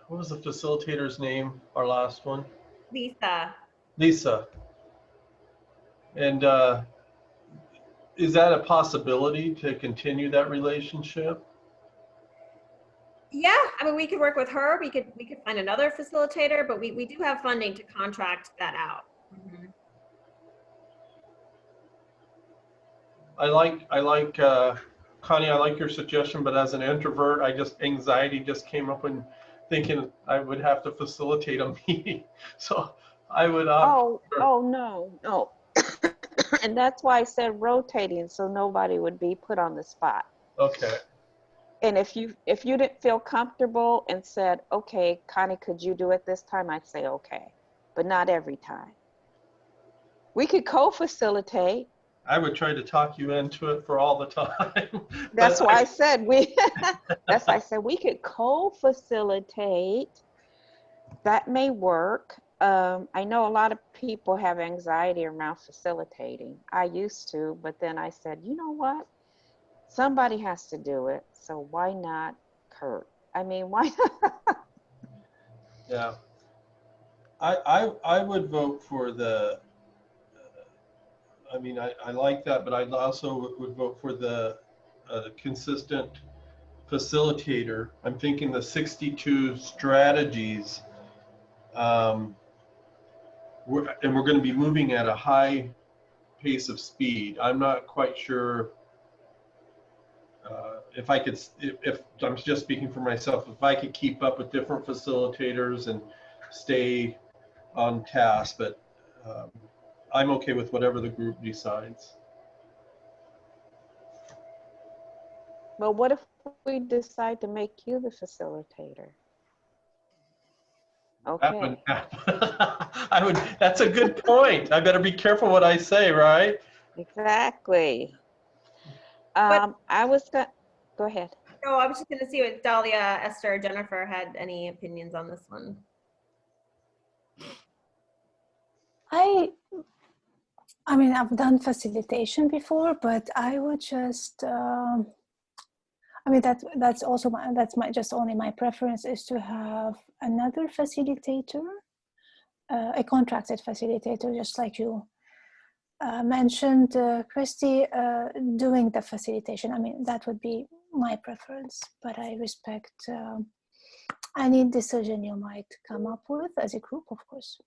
the facilitator's name, our last one? Lisa. Lisa. And is that a possibility to continue that relationship? Yeah, I mean, we could work with her. We could find another facilitator, but we do have funding to contract that out. Mhm. I like Connie, I like your suggestion, but as an introvert, anxiety just came up when thinking I would have to facilitate a meeting. So I would opt for, No. And that's why I said rotating, so nobody would be put on the spot. okay. And if you didn't feel comfortable and said, okay, Connie, could you do it this time? I'd say okay, but not every time. We could co-facilitate. I would try to talk you into it for all the time. That's why I said that's why I said we could co-facilitate. That may work. I know a lot of people have anxiety around facilitating. I used to, but then I said, you know what? Somebody has to do it. So why not Kurt? I mean, why not? Yeah. I would vote for the, I mean, I like that, but I also would vote for the consistent facilitator. I'm thinking the 62 strategies, and we're going to be moving at a high pace of speed. I'm not quite sure if I could, if I'm just speaking for myself, if I could keep up with different facilitators and stay on task, but I'm okay with whatever the group decides. But what if we decide to make you the facilitator? Okay. That wouldn't happen. That's a good point. I better be careful what I say, right? Exactly. I was going to, go ahead. No, I was just going to see what Dahlia, Esther, Jennifer had any opinions on this one. I mean, I've done facilitation before, but I would just, I mean, that's also just only my preference is to have another facilitator, a contracted facilitator, just like you mentioned, Christy, doing the facilitation. I mean, that would be my preference, but I respect any decision you might come up with as a group, of course.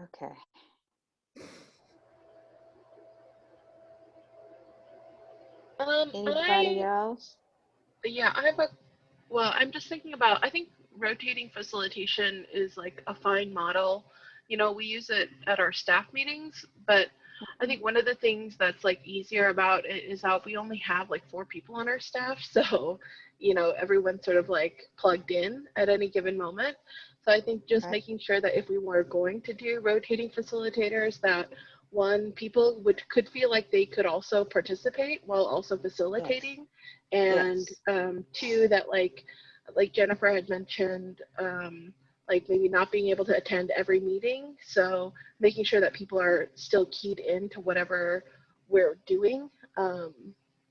Okay. Anybody else? Yeah, I'm just thinking about, I think rotating facilitation is like a fine model. You know, we use it at our staff meetings, but I think one of the things that's like easier about it is that we only have like 4 people on our staff. So, you know, everyone's sort of like plugged in at any given moment. So I think just making sure that if we were going to do rotating facilitators, that one, people could feel like they could also participate while also facilitating. Yes. And 2, that like Jennifer had mentioned, like maybe not being able to attend every meeting. So making sure that people are still keyed into whatever we're doing,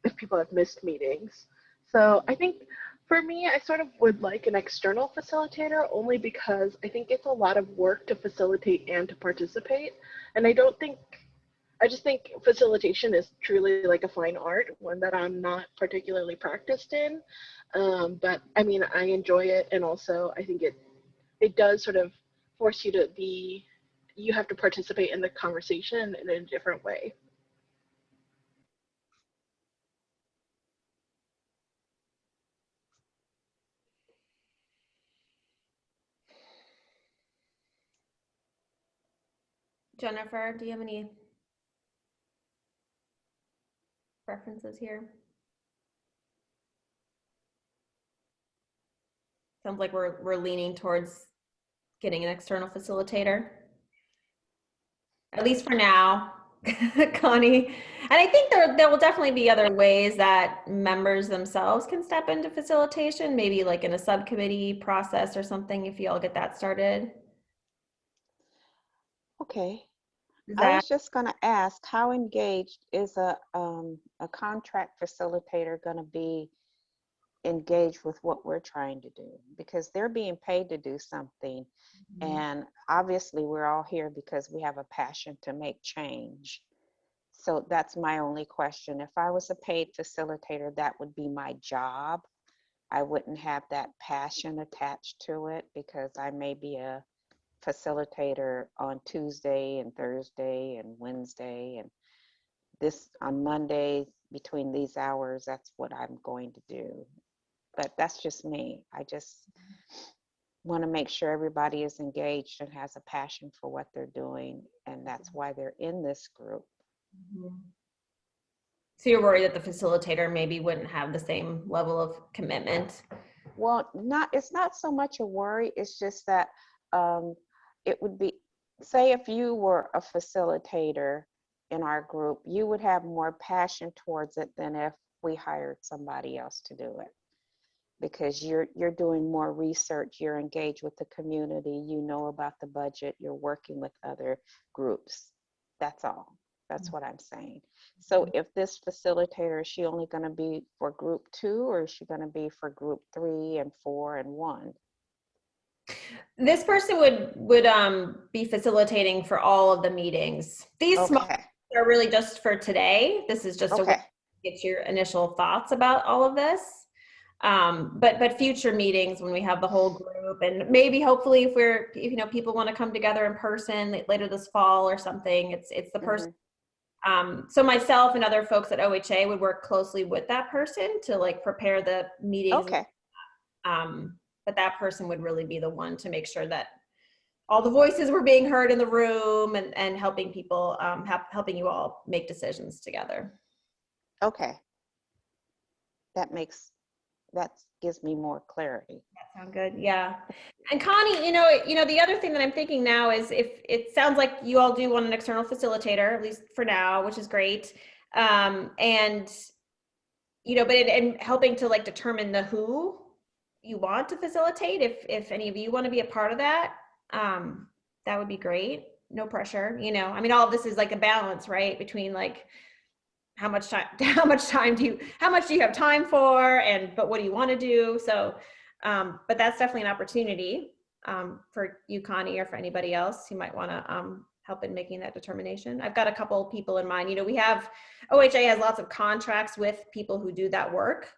if people have missed meetings. So I think for me, I sort of would like an external facilitator only because I think it's a lot of work to facilitate and to participate. And I just think facilitation is truly like a fine art, one that I'm not particularly practiced in. But I mean, I enjoy it. And also I think it does sort of force you to you have to participate in the conversation in a different way. Jennifer, do you have any preferences here? Sounds like we're leaning towards getting an external facilitator, at least for now. Connie, and I think there will definitely be other ways that members themselves can step into facilitation, maybe like in a subcommittee process or something, if you all get that started. Okay. I was just going to ask, how engaged is a contract facilitator going to be engage with what we're trying to do, because they're being paid to do something. And obviously we're all here because we have a passion to make change. So that's my only question. If I was a paid facilitator, that would be my job. I wouldn't have that passion attached to it, because I may be a facilitator on Tuesday and Thursday and Wednesday, and this on Monday between these hours, that's what I'm going to do. But that's just me. I just want to make sure everybody is engaged and has a passion for what they're doing, and that's why they're in this group. So you're worried that the facilitator maybe wouldn't have the same level of commitment? Well, it's not so much a worry. It's just that it would be, say if you were a facilitator in our group, you would have more passion towards it than if we hired somebody else to do it, because you're doing more research, you're engaged with the community, you know about the budget, you're working with other groups. That's all. That's what I'm saying. So if this facilitator, is she only going to be for group 2, or is she going to be for group 3 and 4 and 1? This person would be facilitating for all of the meetings. These small are really just for today. This is just a way to get your initial thoughts about all of this. But future meetings, when we have the whole group, and maybe hopefully if people want to come together in person later this fall or something, it's the person. So myself and other folks at OHA would work closely with that person to like prepare the meetings. But that person would really be the one to make sure that all the voices were being heard in the room, and helping people, helping you all make decisions together. Okay. That gives me more clarity. That sounds good. Yeah. And Connie, the other thing that I'm thinking now is, if it sounds like you all do want an external facilitator, at least for now, which is great. And helping to like determine the who you want to facilitate. If any of you want to be a part of that, that would be great. No pressure, all of this is like a balance, right? Between like, how much do you have time for, but what do you want to do? So, but that's definitely an opportunity for you, Connie, or for anybody else who might want to help in making that determination. I've got a couple people in mind. OHA has lots of contracts with people who do that work.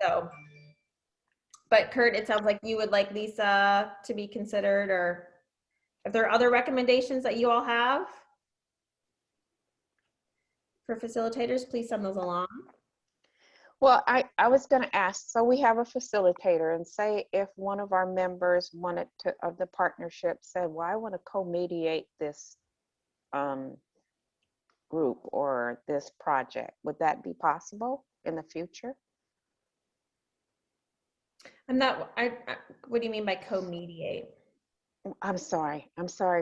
So, but Kurt, it sounds like you would like Lisa to be considered, or if there are other recommendations that you all have for facilitators, please send those along. Well, I was going to ask, so we have a facilitator, and say if one of our members of the partnership said, well, I want to co-mediate this group or this project, would that be possible in the future? What do you mean by co-mediate? I'm sorry,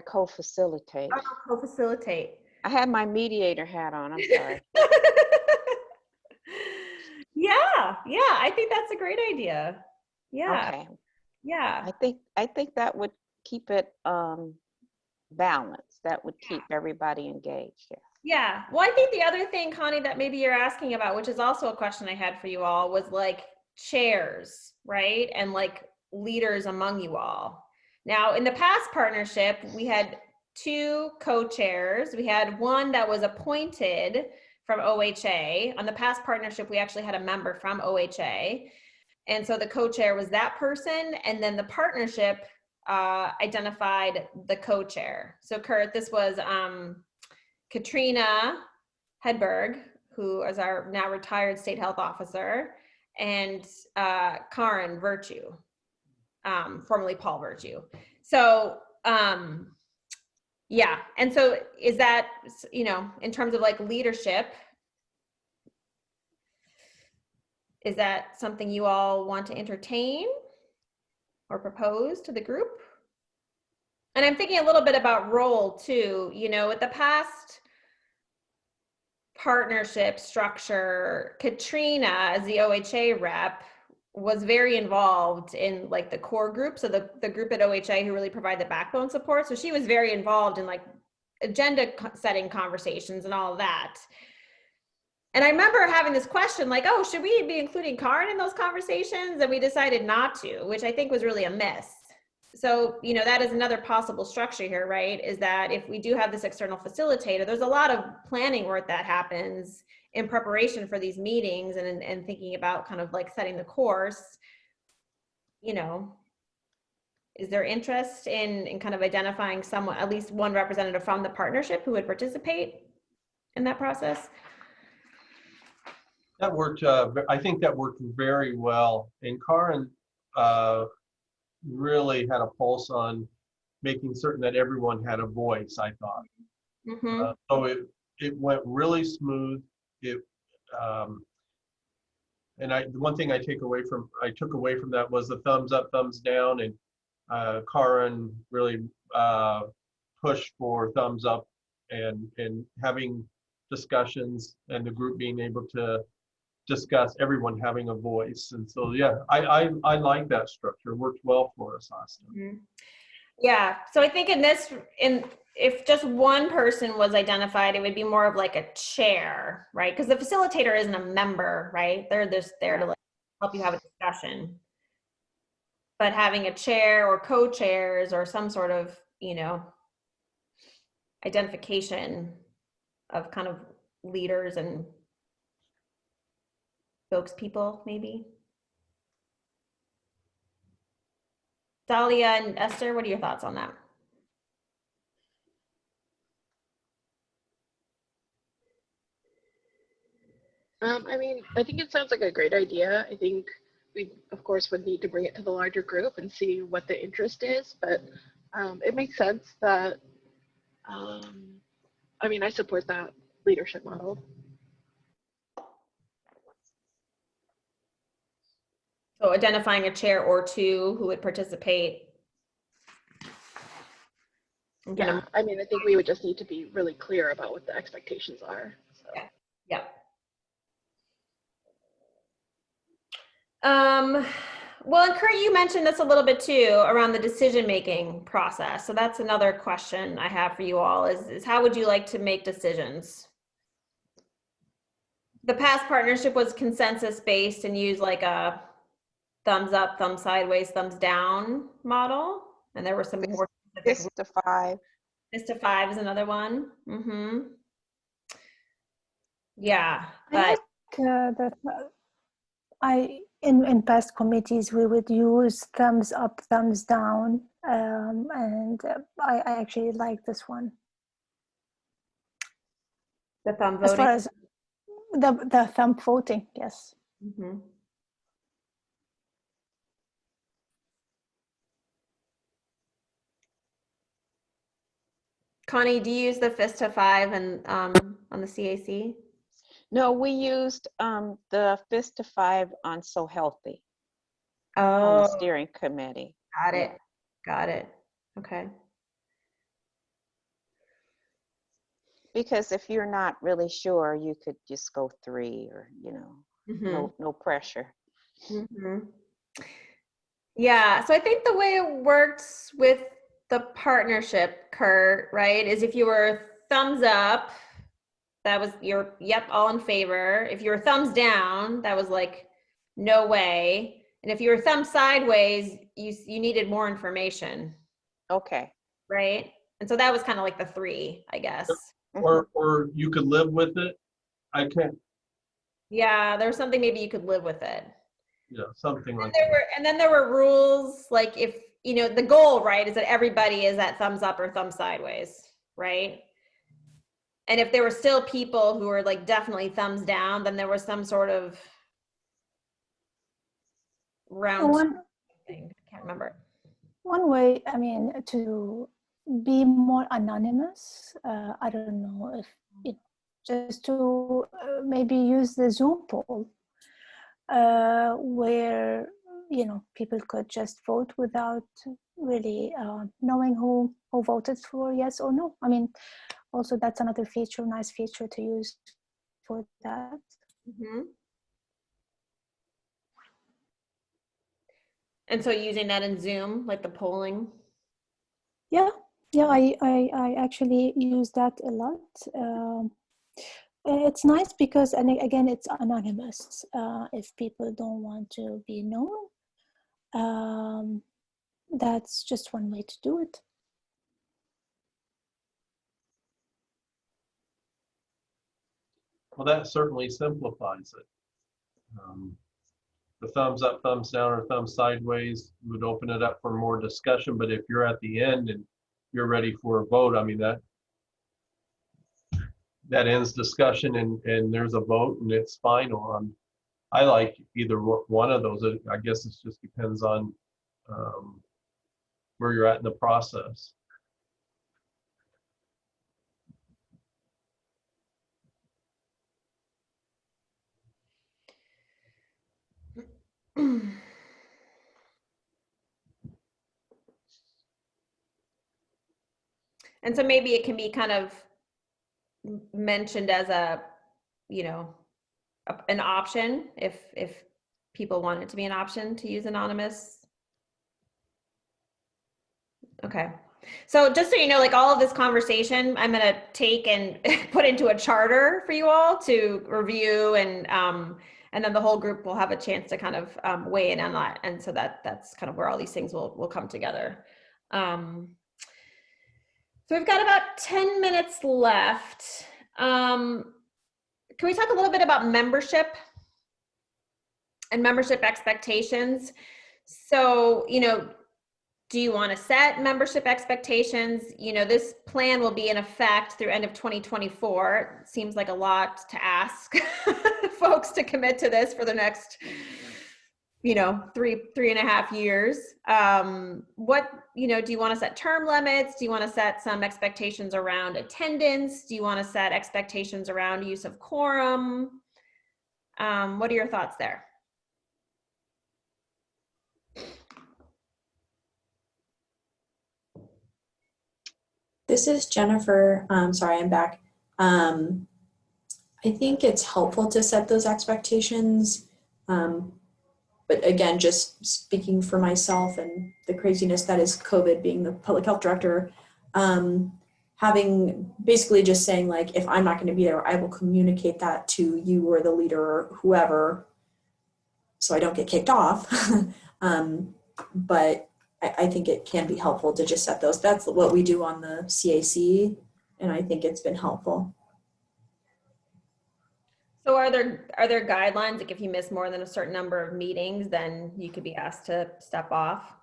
co-facilitate. Oh, co-facilitate. I had my mediator hat on, I'm sorry. Yeah, I think that's a great idea. Yeah. Okay. Yeah. I think that would keep it balanced. That would keep everybody engaged. Yeah. Yeah. Well, I think the other thing, Connie, that maybe you're asking about, which is also a question I had for you all, was like chairs, right? And like leaders among you all. Now, in the past partnership, we had 2 co-chairs. We had one that was appointed from OHA. On the past partnership, we actually had a member from OHA. And so the co-chair was that person. And then the partnership identified the co-chair. So Kurt, this was Katrina Hedberg, who is our now retired state health officer, and Karen Virtue, formerly Paul Virtue. So, yeah. And so is that, in terms of like leadership, is that something you all want to entertain or propose to the group? And I'm thinking a little bit about role too, with the past partnership structure, Katrina, as the OHA rep, was very involved in like the core group. So the group at OHA who really provide the backbone support. So she was very involved in like agenda setting conversations and all of that. And I remember having this question like, oh, should we be including Karin in those conversations? And we decided not to, which I think was really a miss. So, you know, that is another possible structure here, right? Is that if we do have this external facilitator, there's a lot of planning work that happens in preparation for these meetings and thinking about kind of like setting the course. You know, is there interest in kind of identifying someone, at least one representative from the partnership who would participate in that process? That worked, I think that worked very well. And Karin really had a pulse on making certain that everyone had a voice, I thought. Mm-hmm. So it went really smooth. It and the one thing I took away from that was the thumbs up, thumbs down, and Karin really pushed for thumbs up and having discussions and the group being able to discuss, everyone having a voice. And so, yeah, I like that structure. It worked well for us last time. Mm-hmm. Yeah. So I think if just one person was identified, it would be more of like a chair, right? Because the facilitator isn't a member, right? They're just there to like help you have a discussion. But having a chair or co-chairs or some sort of, you know, identification of kind of leaders and spokespeople, maybe. Dahlia and Esther, what are your thoughts on that? I mean, I think it sounds like a great idea. I think we, of course, would need to bring it to the larger group and see what the interest is, but it makes sense that, I mean, I support that leadership model. So identifying a chair or two who would participate. Yeah, I mean, I think we would just need to be really clear about what the expectations are. So. Yeah. Well, and Kurt, you mentioned this a little bit too around the decision-making process. So that's another question I have for you all is how would you like to make decisions? The past partnership was consensus-based and used like a thumbs up, thumbs sideways, thumbs down model. And there were some more specific. 5 to 5. 5 to 5 is another one. Mm-hmm. Yeah, but in past committees we would use thumbs up, thumbs down, and I actually like this one. The thumb voting. As far as the thumb voting, yes. Mm-hmm. Connie, do you use the 5 to 5 and on the CAC? No, we used the 5 to 5 on So Healthy. Oh, on the steering committee. Got it. Got it. Okay. Because if you're not really sure, you could just go 3 or, you know, Mm-hmm. no pressure. Mm-hmm. Yeah, so I think the way it works with the partnership, Kurt, right, is if you were thumbs up, that was your, yep, all in favor. If you were thumbs down, that was like, no way. And if you were thumb sideways, you needed more information. Okay. Right? And so that was kind of like the 3, I guess. Or you could live with it. I can't. Yeah, there was something maybe you could live with it. Yeah, something like that. And then there were rules, like if, you know, the goal, right, is that everybody is at thumbs up or thumb sideways, right? And if there were still people who were like definitely thumbs down, then there was some sort of round thing. I can't remember. One way, I mean, to be more anonymous, I don't know if, you know, just to maybe use the Zoom poll, where, you know, people could just vote without really knowing who voted for yes or no. I mean, also that's another feature, nice feature to use for that. Mm-hmm. And so using that in Zoom, like the polling? Yeah, I actually use that a lot. it's nice because, and again, it's anonymous. If people don't want to be known, that's just one way to do it. Well, that certainly simplifies it. The thumbs up, thumbs down, or thumbs sideways would open it up for more discussion. But if you're at the end and you're ready for a vote, I mean, that ends discussion and there's a vote and it's final. I like either one of those. I guess it just depends on where you're at in the process. And so maybe it can be kind of mentioned as a, you know, an option if people want it to be an option to use anonymous. Okay. So just so you know, like all of this conversation, I'm going to take and put into a charter for you all to review, and then the whole group will have a chance to kind of weigh in on that. And so that's kind of where all these things will come together. So we've got about 10 minutes left. Can we talk a little bit about membership and membership expectations? So, you know, do you want to set membership expectations? You know, this plan will be in effect through end of 2024. It seems like a lot to ask folks to commit to this for the next, you know, three and a half years. What, you know, do you want to set term limits? Do you want to set some expectations around attendance? Do you want to set expectations around use of quorum? What are your thoughts there? This is Jennifer. Sorry, I'm back. I think it's helpful to set those expectations. But again, just speaking for myself and the craziness that is COVID, being the public health director, having basically just saying like, if I'm not going to be there, I will communicate that to you or the leader or whoever, so I don't get kicked off. But I think it can be helpful to just set those. That's what we do on the CAC, and I think it's been helpful. So are there guidelines, like if you miss more than a certain number of meetings, then you could be asked to step off?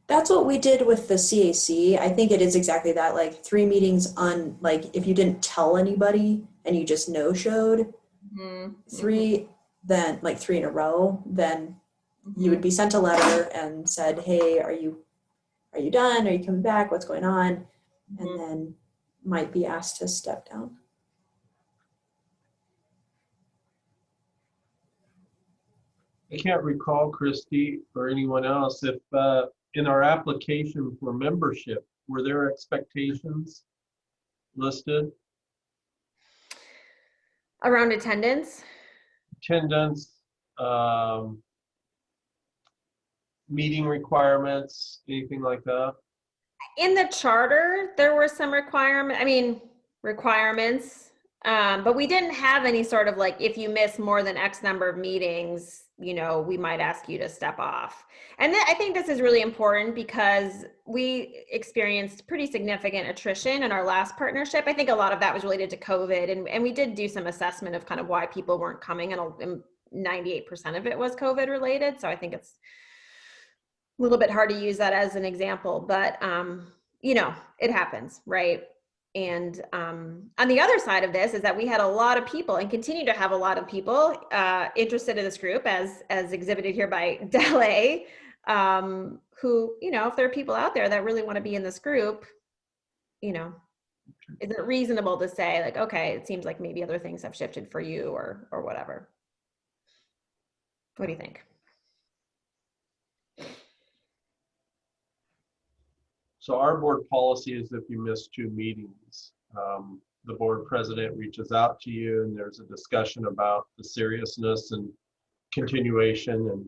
That's what we did with the CAC. I think it is exactly that, like 3 meetings on, like if you didn't tell anybody and you just no-showed, 3, then like 3 in a row, then you would be sent a letter and said, hey, are you done? Are you coming back? What's going on? And then might be asked to step down. I can't recall, Christy, or anyone else, if in our application for membership, were there expectations listed? Around attendance? Attendance, meeting requirements, anything like that? In the charter, there were some requirements, but we didn't have any sort of like, if you miss more than X number of meetings, you know, we might ask you to step off. And I think this is really important because we experienced pretty significant attrition in our last partnership. I think a lot of that was related to COVID, and we did do some assessment of kind of why people weren't coming, and 98% of it was COVID related. So I think it's a little bit hard to use that as an example, but you know, it happens, right? And on the other side of this is that we had a lot of people, and continue to have a lot of people interested in this group, as exhibited here by Dele, who, you know, if there are people out there that really want to be in this group, you know, is it reasonable to say like, okay, it seems like maybe other things have shifted for you or whatever? What do you think? So our board policy is if you miss 2 meetings, the board president reaches out to you and there's a discussion about the seriousness and continuation. And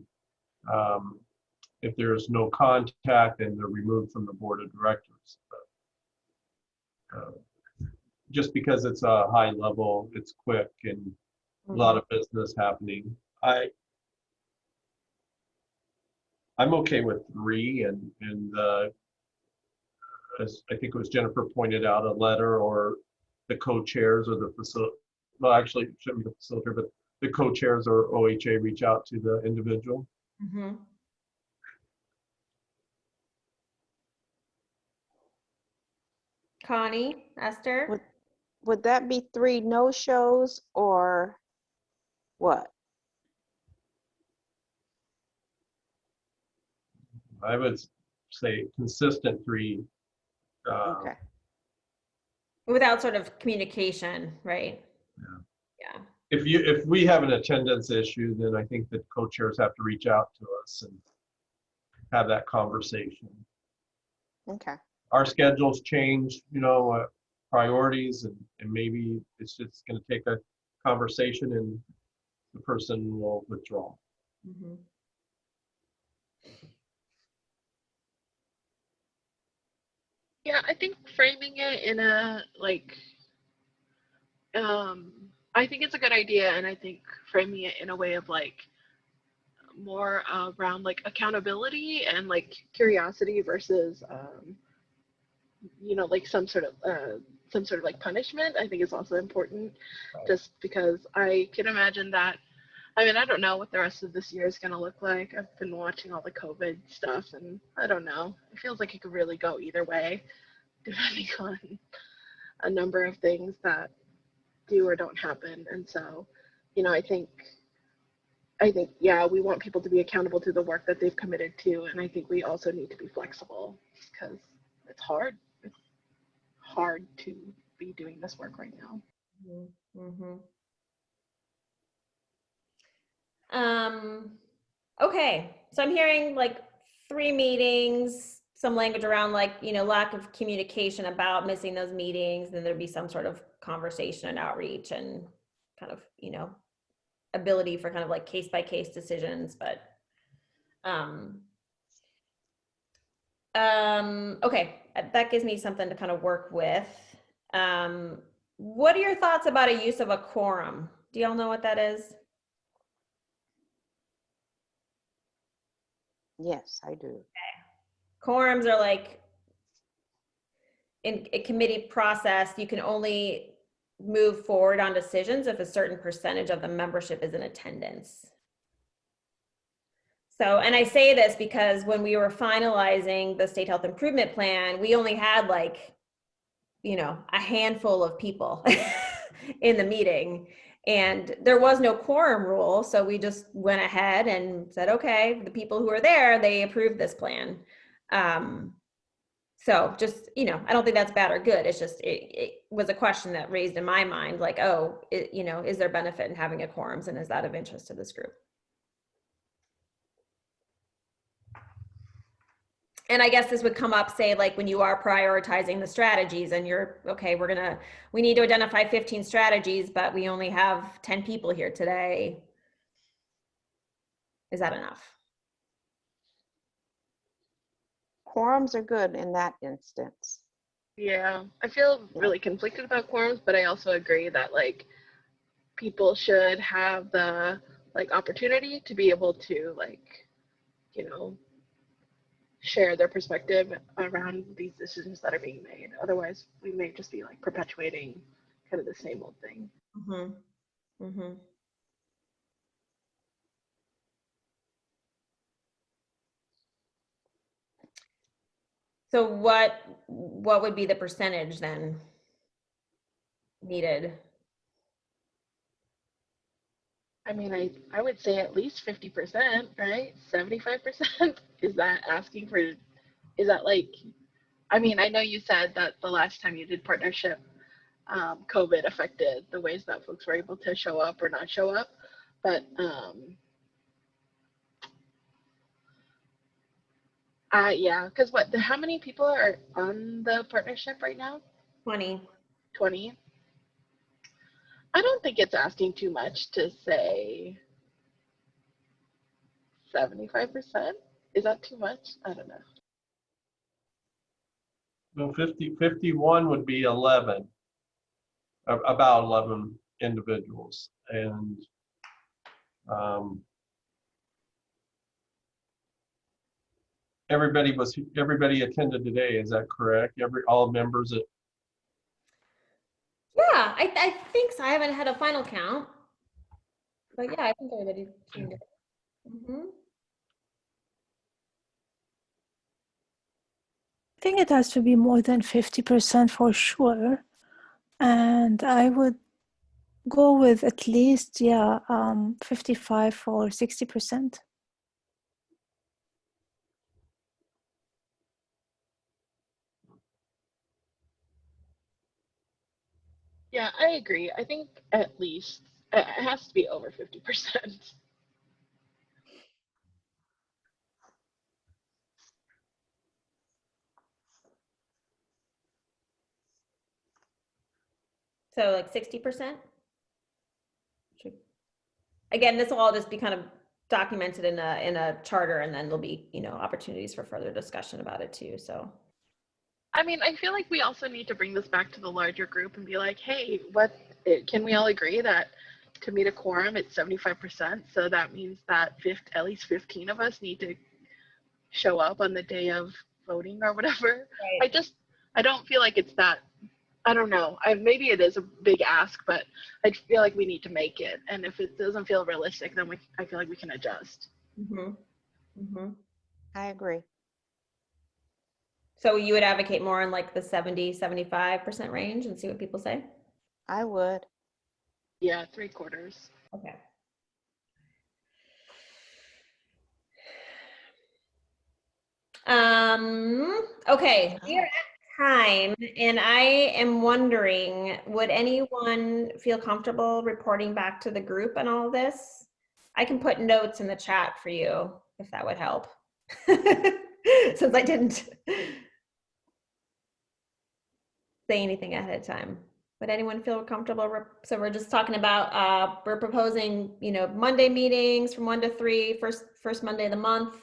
if there's no contact, then they're removed from the board of directors. But, just because it's a high level, it's quick and a lot of business happening. I'm okay with 3 and as I think it was Jennifer pointed out, a letter or the co-chairs or the facility, well, actually it shouldn't be the facilitator, but the co-chairs or OHA reach out to the individual. Mm-hmm. Connie, Esther? Would that be 3 no-shows or what? I would say consistent 3. Okay. Without sort of communication, right? Yeah. If we have an attendance issue, then I think that co-chairs have to reach out to us and have that conversation. Okay. Our schedules change, you know, priorities, and maybe it's just going to take a conversation and the person will withdraw. Mm-hmm. Yeah, I think framing it in a like, I think it's a good idea, and I think framing it in a way of like more around like accountability and like curiosity versus, you know, like some sort of like punishment, I think is also important, just because I can imagine that. I mean, I don't know what the rest of this year is going to look like. I've been watching all the COVID stuff, and I don't know. It feels like it could really go either way, depending on a number of things that do or don't happen. And so, you know, I think, yeah, we want people to be accountable to the work that they've committed to. And I think we also need to be flexible because it's hard. It's hard to be doing this work right now. Mm-hmm. Okay, so I'm hearing like 3 meetings, some language around like, you know, lack of communication about missing those meetings, then there'd be some sort of conversation and outreach and kind of, you know, ability for kind of like case by case decisions. But okay, that gives me something to kind of work with. What are your thoughts about a use of a quorum? Do y'all know what that is? Yes, I do. Okay. Quorums are like in a committee process, you can only move forward on decisions if a certain percentage of the membership is in attendance. So, and I say this because when we were finalizing the state health improvement plan, we only had like, you know, a handful of people in the meeting, and there was no quorum rule. So we just went ahead and said, okay, the people who are there, they approved this plan. So just, you know, I don't think that's bad or good. It's just, it was a question that raised in my mind, like, oh, you know, is there benefit in having a quorums, and is that of interest to this group? And I guess this would come up, say, like when you are prioritizing the strategies and you're, okay, we need to identify 15 strategies, but we only have 10 people here today. Is that enough? Quorums are good in that instance. Yeah, I feel really conflicted about quorums, but I also agree that like people should have the like opportunity to be able to like, you know, share their perspective around these decisions that are being made. Otherwise, we may just be like perpetuating kind of the same old thing. Mm-hmm. Mm-hmm. So what would be the percentage then needed? I mean, I would say at least 50%, right? 75%. Is that asking for, is that like, I mean, I know you said that the last time you did PartnerSHIP, COVID affected the ways that folks were able to show up or not show up, but yeah, because how many people are on the PartnerSHIP right now? 20. 20. I don't think it's asking too much to say 75%. Is that too much? I don't know. Well, 51 would be 11. about 11 individuals. And everybody attended today, is that correct? All members at Yeah, I think so. I haven't had a final count. But yeah, I think everybody tuned in. Mm-hmm. I think it has to be more than 50% for sure. And I would go with at least, 55 or 60%. Yeah, I agree. I think at least it has to be over 50%. So like 60%. Again, this will all just be kind of documented in a charter, and then there'll be, you know, opportunities for further discussion about it too. So I mean, I feel like we also need to bring this back to the larger group and be like, hey, can we all agree that to meet a quorum, it's 75%? So that means that at least 15 of us need to show up on the day of voting or whatever. Right. I don't feel like it's that, I don't know. Maybe it is a big ask, but I feel like we need to make it. And if it doesn't feel realistic, then I feel like we can adjust. Mm-hmm. Mm-hmm. I agree. So you would advocate more in like the 70-75% range and see what people say? I would. Yeah, 3/4. Okay. Okay, we are at time, and I am wondering, would anyone feel comfortable reporting back to the group on all this? I can put notes in the chat for you if that would help. Since I didn't say anything ahead of time. Would anyone feel comfortable? So we're just talking about, we're proposing, you know, Monday meetings from 1 to 3, first Monday of the month.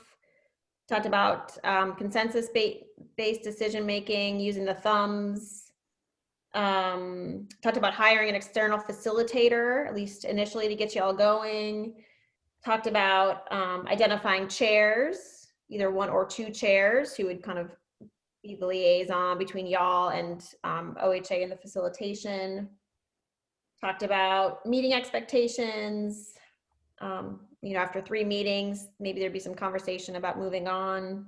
Talked about consensus-based decision-making, using the thumbs. Talked about hiring an external facilitator, at least initially, to get you all going. Talked about identifying chairs, either 1 or 2 chairs who would kind of be the liaison between y'all and OHA and the facilitation. Talked about meeting expectations. You know, after 3 meetings, maybe there'd be some conversation about moving on.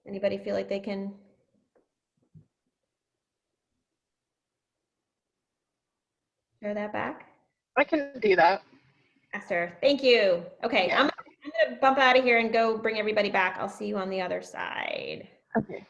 Anybody feel like they can share that back? I can do that. Esther, thank you. Okay, Yeah. I'm gonna bump out of here and go bring everybody back. I'll see you on the other side. Okay.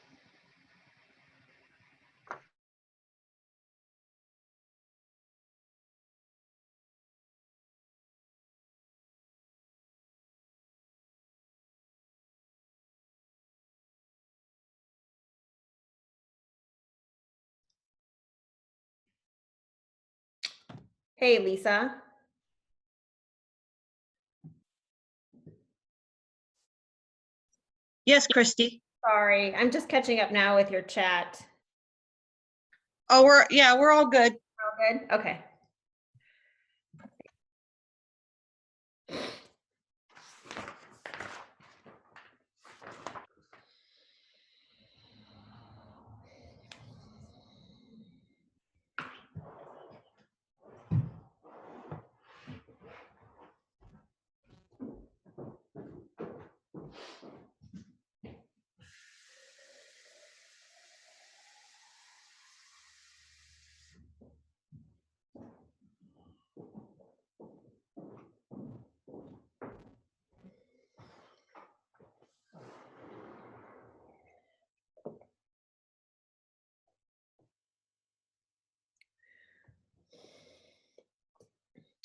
Hey, Lisa. Yes, Christy. Sorry, I'm just catching up now with your chat. Oh, we're all good. All good? Okay.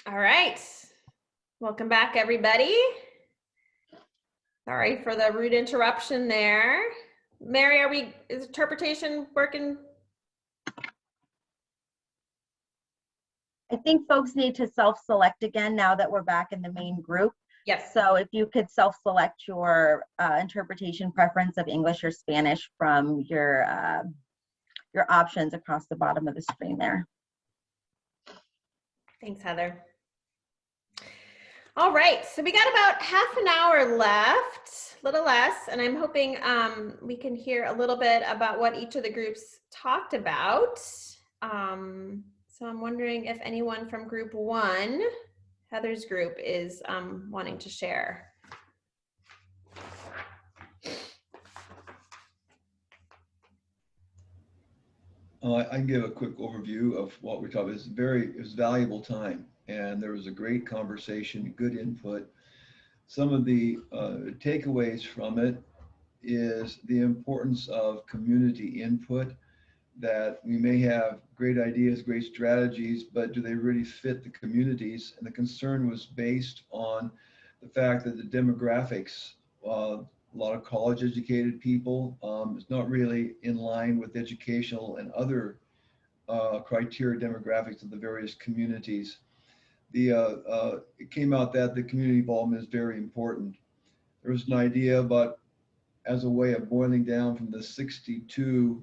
All right. Welcome back, everybody. Sorry for the rude interruption there. Mary, is interpretation working? I think folks need to self-select again now that we're back in the main group. Yes. So if you could self-select your interpretation preference of English or Spanish from your your options across the bottom of the screen there. Thanks, Heather. All right, so we got about half an hour left, a little less, and I'm hoping we can hear a little bit about what each of the groups talked about. So I'm wondering if anyone from group 1, Heather's group, is wanting to share. I can give a quick overview of what we talked about. It was valuable time, and there was a great conversation, good input. Some of the takeaways from it is the importance of community input, that we may have great ideas, great strategies, but do they really fit the communities? And the concern was based on the fact that the demographics, a lot of college educated people, is not really in line with educational and other criteria demographics of the various communities. It came out that the community involvement is very important. There was an idea about, as a way of boiling down from the 62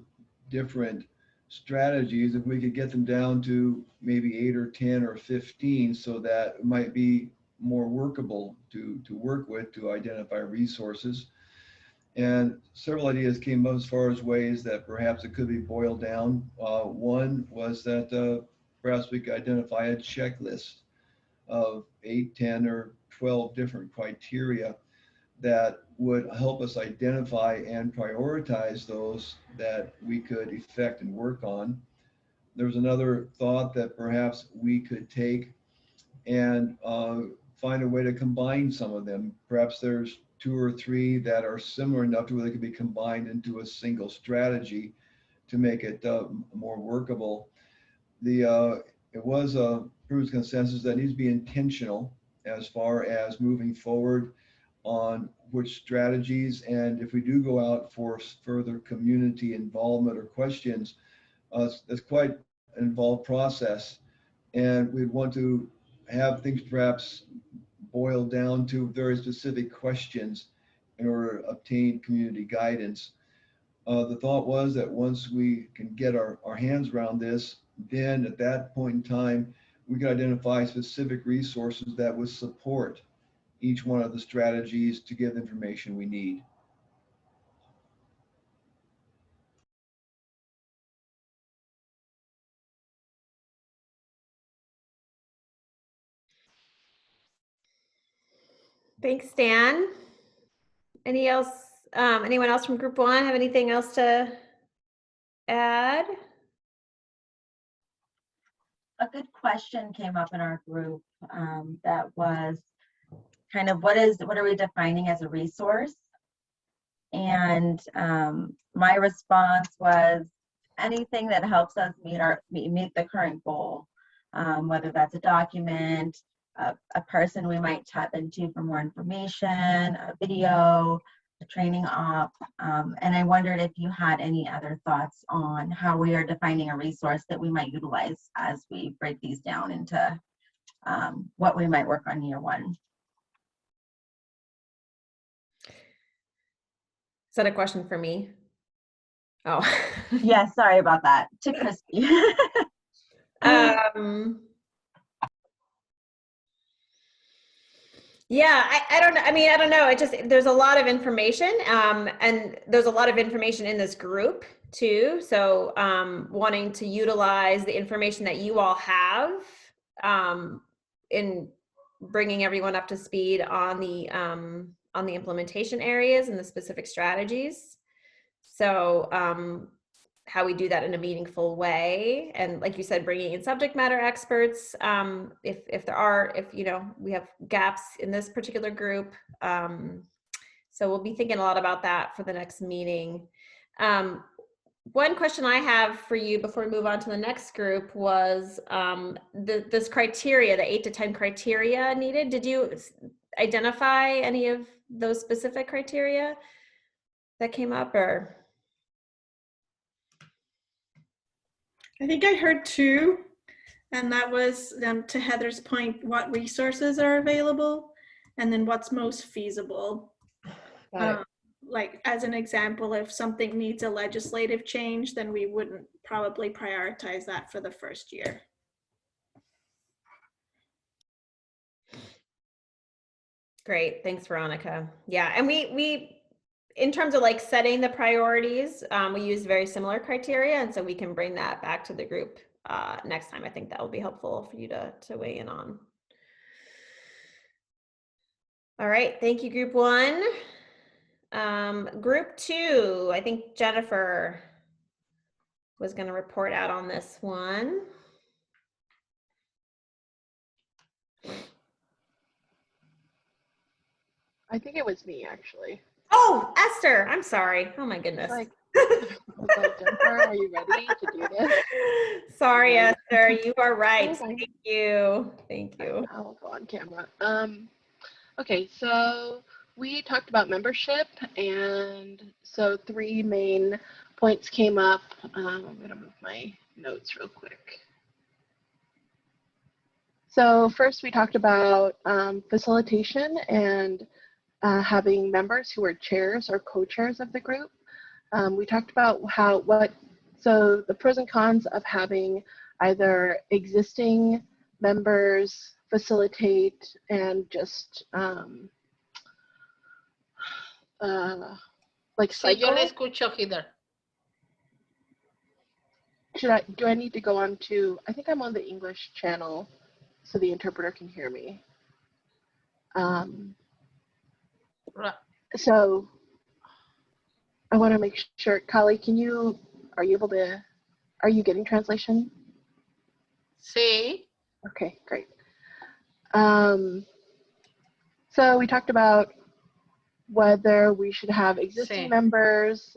different strategies, if we could get them down to maybe 8 or 10 or 15, so that it might be more workable to work with, to identify resources. And several ideas came up as far as ways that perhaps it could be boiled down. One was that perhaps we could identify a checklist of 8, 10, or 12 different criteria that would help us identify and prioritize those that we could effect and work on. There was another thought that perhaps we could take and find a way to combine some of them. Perhaps there's 2 or 3 that are similar enough to where they could be combined into a single strategy to make it more workable. It was a proven consensus that needs to be intentional as far as moving forward on which strategies, and if we do go out for further community involvement or questions, it's quite an involved process, and we'd want to have things perhaps boiled down to very specific questions in order to obtain community guidance. The thought was that once we can get our hands around this, then at that point in time, we can identify specific resources that would support each one of the strategies to give the information we need. Thanks, Dan. Anyone else from group 1 have anything else to add? A good question came up in our group that was kind of what are we defining as a resource? And my response was anything that helps us meet the current goal, whether that's a document, a person we might tap into for more information, a video, a training op. And I wondered if you had any other thoughts on how we are defining a resource that we might utilize as we break these down into what we might work on year 1. Is that a question for me? Oh. Yeah, sorry about that. To Christy. Yeah, I don't know. I mean, I don't know. There's a lot of information, and there's a lot of information in this group too. So wanting to utilize the information that you all have in bringing everyone up to speed on the implementation areas and the specific strategies. So how we do that in a meaningful way, and like you said, bringing in subject matter experts if we have gaps in this particular group. So we'll be thinking a lot about that for the next meeting. One question I have for you before we move on to the next group was this criteria, the 8 to 10 criteria needed. Did you identify any of those specific criteria that came up, or? I think I heard 2, and that was to Heather's point, what resources are available, and then what's most feasible. like as an example, if something needs a legislative change, then we wouldn't probably prioritize that for the first year. Great, thanks, Veronica. Yeah, and we in terms of like setting the priorities, we use very similar criteria, and so we can bring that back to the group next time. I think that will be helpful for you to weigh in on. All right, thank you, group one. Group two, I think Jennifer was going to report out on this one. I think it was me, actually. Oh, Esther, I'm sorry. Oh my goodness. I was like, Jennifer, are you ready to do this? Sorry, Esther, you are right. Thank you. Thank you. I'll go on camera. Okay, so we talked about membership, and so 3 main points came up. I'm gonna move my notes real quick. So first we talked about facilitation and having members who are chairs or co-chairs of the group. We talked about so the pros and cons of having either existing members facilitate and just like Sí, yo cycle. le escucho, Heather. Do I need to go on to, I think I'm on the English channel so the interpreter can hear me. So I want to make sure, Kali, are you getting translation? Sí. Okay, great. So we talked about whether we should have existing members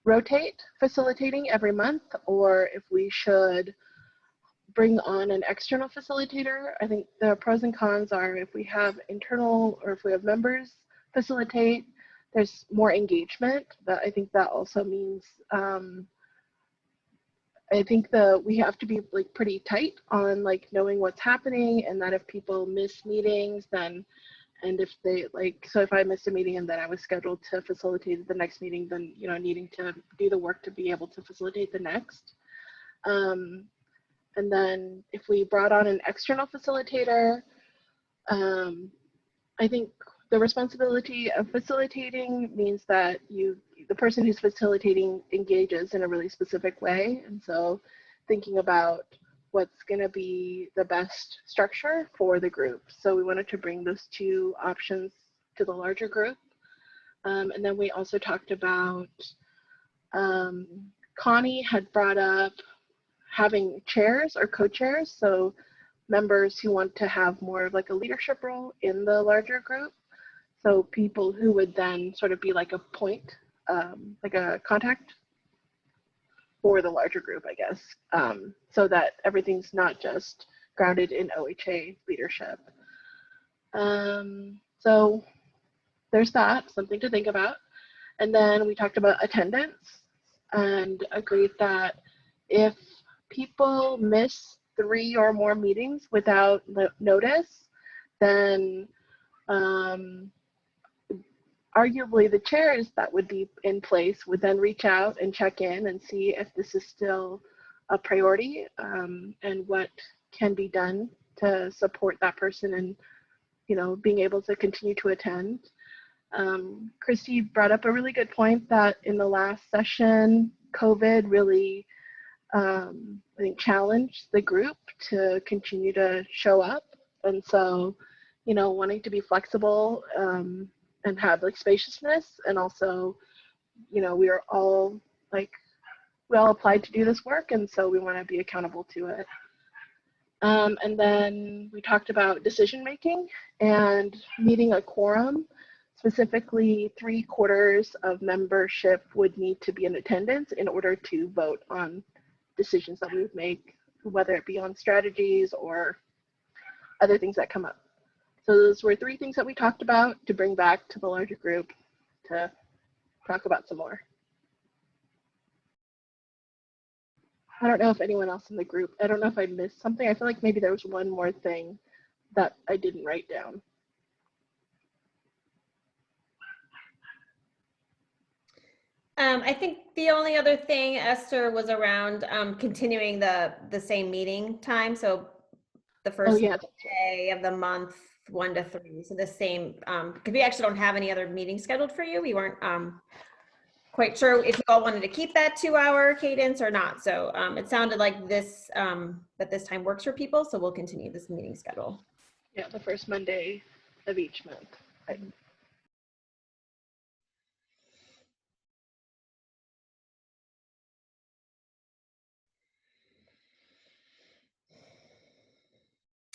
rotate facilitating every month, or if we should bring on an external facilitator. I think the pros and cons are if we have internal or if we have members facilitate, there's more engagement. But I think that also means I think we have to be like pretty tight on like knowing what's happening, and that if people miss meetings, then and if they so if I missed a meeting and then I was scheduled to facilitate the next meeting, then needing to do the work to be able to facilitate the next. And then if we brought on an external facilitator, I think the responsibility of facilitating means that the person who's facilitating engages in a really specific way. And so thinking about what's going to be the best structure for the group. So we wanted to bring those 2 options to the larger group. And then we also talked about, Connie had brought up having chairs or co-chairs, so members who want to have more of like a leadership role in the larger group. So people who would then sort of be like a point, like a contact for the larger group, I guess, so that everything's not just grounded in OHA leadership. So there's that, something to think about. And then we talked about attendance and agreed that if people miss 3 or more meetings without notice, then arguably the chairs that would be in place would then reach out and check in and see if this is still a priority, and what can be done to support that person and being able to continue to attend. Christy brought up a really good point that in the last session, COVID really I think challenged the group to continue to show up, and so wanting to be flexible and have like spaciousness, and also we are all we all applied to do this work, and so we want to be accountable to it. And then we talked about decision making and meeting a quorum. Specifically, 3/4 of membership would need to be in attendance in order to vote on decisions that we would make, whether it be on strategies or other things that come up. So those were 3 things that we talked about to bring back to the larger group to talk about some more. I don't know if anyone else in the group, I don't know if I missed something. I feel like maybe there was one more thing that I didn't write down. I think the only other thing, Esther, was around continuing the same meeting time. So the first yeah. day of the month, 1 to 3. So the same, because we actually don't have any other meetings scheduled for you. We weren't quite sure if you all wanted to keep that 2-hour cadence or not. So it sounded like this that this time works for people. So we'll continue this meeting schedule. Yeah, the first Monday of each month. Right.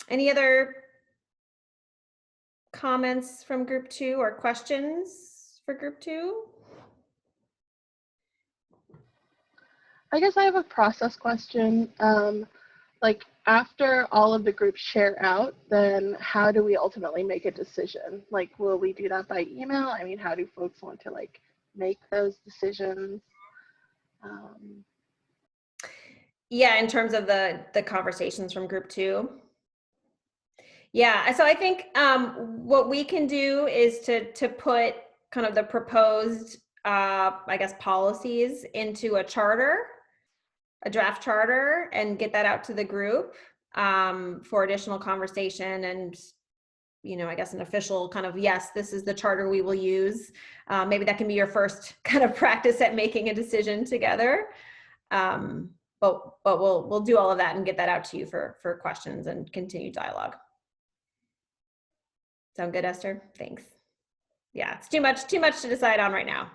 Any other comments from group 2 or questions for group 2? I guess I have a process question. Like after all of the groups share out, then how do we ultimately make a decision? Like, will we do that by email? I mean, how do folks want to like make those decisions? Yeah, in terms of the conversations from group 2. Yeah, so I think what we can do is to put kind of the proposed, I guess, policies into a charter, a draft charter, and get that out to the group for additional conversation and, you know, I guess an official kind of, yes, this is the charter we will use. Maybe that can be your first kind of practice at making a decision together. But we'll do all of that and get that out to you for questions and continued dialogue. Sound good, Esther? Thanks. Yeah, it's too much to decide on right now.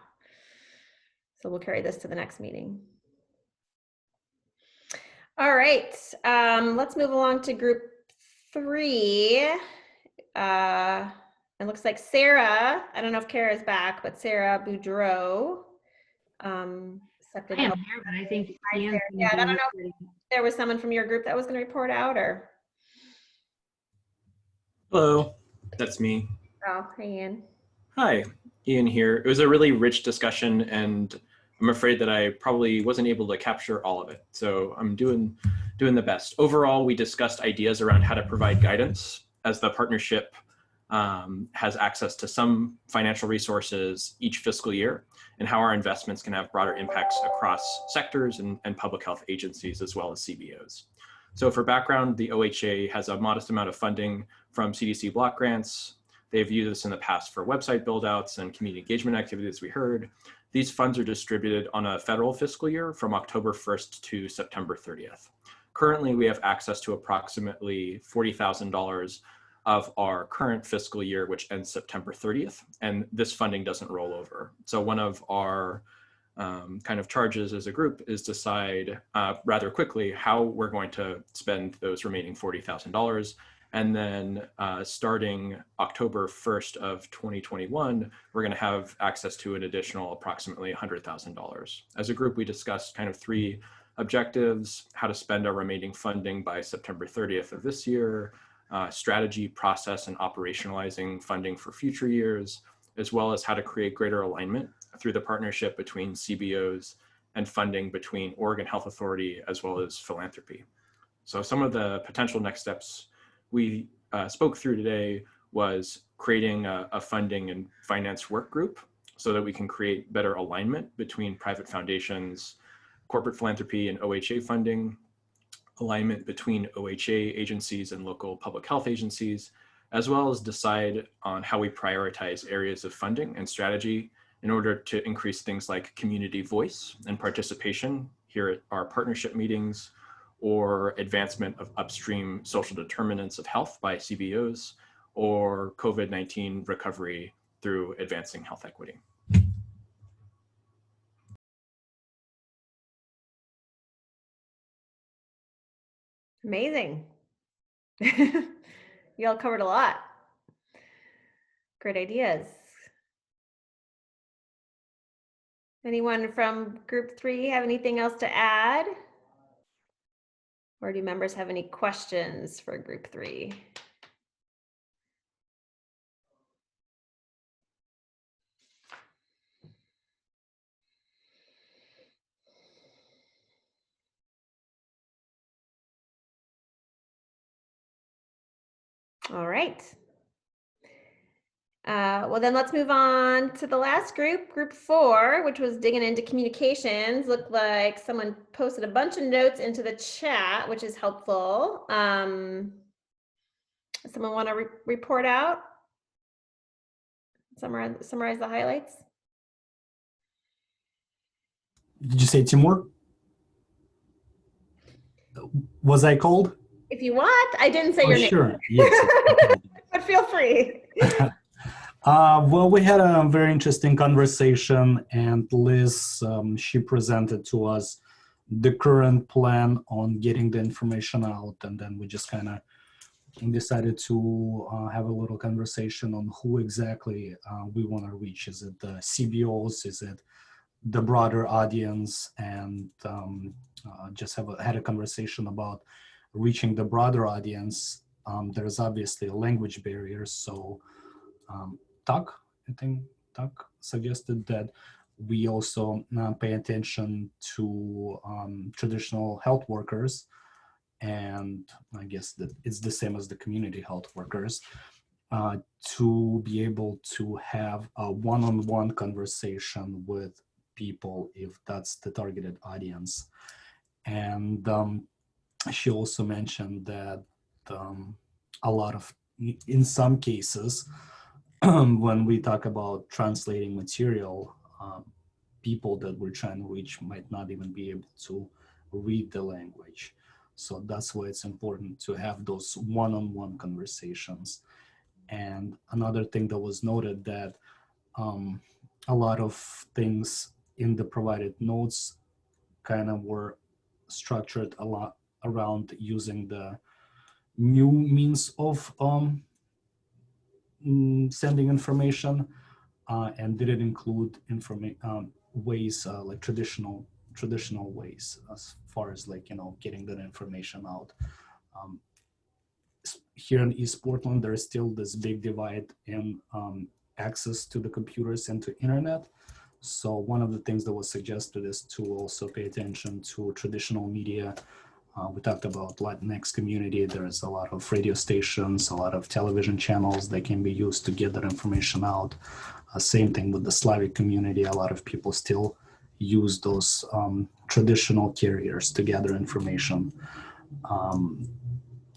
So we'll carry this to the next meeting. All right, let's move along to group 3. It looks like Sarah, I don't know if Kara's back, but Sarah Boudreau. I am here, but I think Ian's yeah, I don't know if there was someone from your group that was going to report out, or. Hello, that's me. Oh, hey, Ian. Hi, Ian here. It was a really rich discussion, and I'm afraid that I probably wasn't able to capture all of it. So I'm doing the best. Overall, we discussed ideas around how to provide guidance as the partnership has access to some financial resources each fiscal year, and how our investments can have broader impacts across sectors and public health agencies as well as CBOs. So for background, the OHA has a modest amount of funding from CDC block grants. They've used this in the past for website build-outs and community engagement activities we heard. These funds are distributed on a federal fiscal year from October 1st to September 30th. Currently, we have access to approximately $40,000 of our current fiscal year, which ends September 30th, and this funding doesn't roll over. So one of our kind of charges as a group is decide rather quickly how we're going to spend those remaining $40,000. And then starting October 1st of 2021, we're going to have access to an additional approximately $100,000. As a group, we discussed kind of 3 objectives: how to spend our remaining funding by September 30th of this year, strategy, process, and operationalizing funding for future years, as well as how to create greater alignment through the partnership between CBOs and funding between Oregon Health Authority as well as philanthropy. So some of the potential next steps we spoke through today was creating a funding and finance work group so that we can create better alignment between private foundations, corporate philanthropy, and OHA funding, alignment between OHA agencies and local public health agencies, as well as decide on how we prioritize areas of funding and strategy in order to increase things like community voice and participation here at our partnership meetings, or advancement of upstream social determinants of health by CBOs, or COVID-19 recovery through advancing health equity. Amazing. You all covered a lot. Great ideas. Anyone from group 3 have anything else to add? Or do members have any questions for group 3? All right. Well, then let's move on to the last group, group 4, which was digging into communications. Looked like someone posted a bunch of notes into the chat, which is helpful. Someone want to report out? Summarize the highlights? Did you say Timur? Was I called? If you want, I didn't say your name. Sure, yes. But feel free. Well, we had a very interesting conversation, and Liz, she presented to us the current plan on getting the information out, and then we just kind of decided to have a little conversation on who exactly we want to reach. Is it the CBOs? Is it the broader audience? And just had a conversation about reaching the broader audience. There's obviously a language barrier, so I think Tuck suggested that we also pay attention to traditional health workers, and I guess that it's the same as the community health workers, to be able to have a one-on-one conversation with people if that's the targeted audience. And she also mentioned that a lot of, in some cases, when we talk about translating material, people that we're trying to reach might not even be able to read the language. So that's why it's important to have those one-on-one conversations. And another thing that was noted, that a lot of things in the provided notes kind of were structured a lot around using the new means of sending information, and didn't include ways like traditional ways, as far as, like, getting that information out. Here in East Portland, there is still this big divide in access to the computers and to internet. So one of the things that was suggested is to also pay attention to traditional media. We talked about Latinx community. There's a lot of radio stations, a lot of television channels that can be used to get that information out. Same thing with the Slavic community. A lot of people still use those traditional carriers to gather information,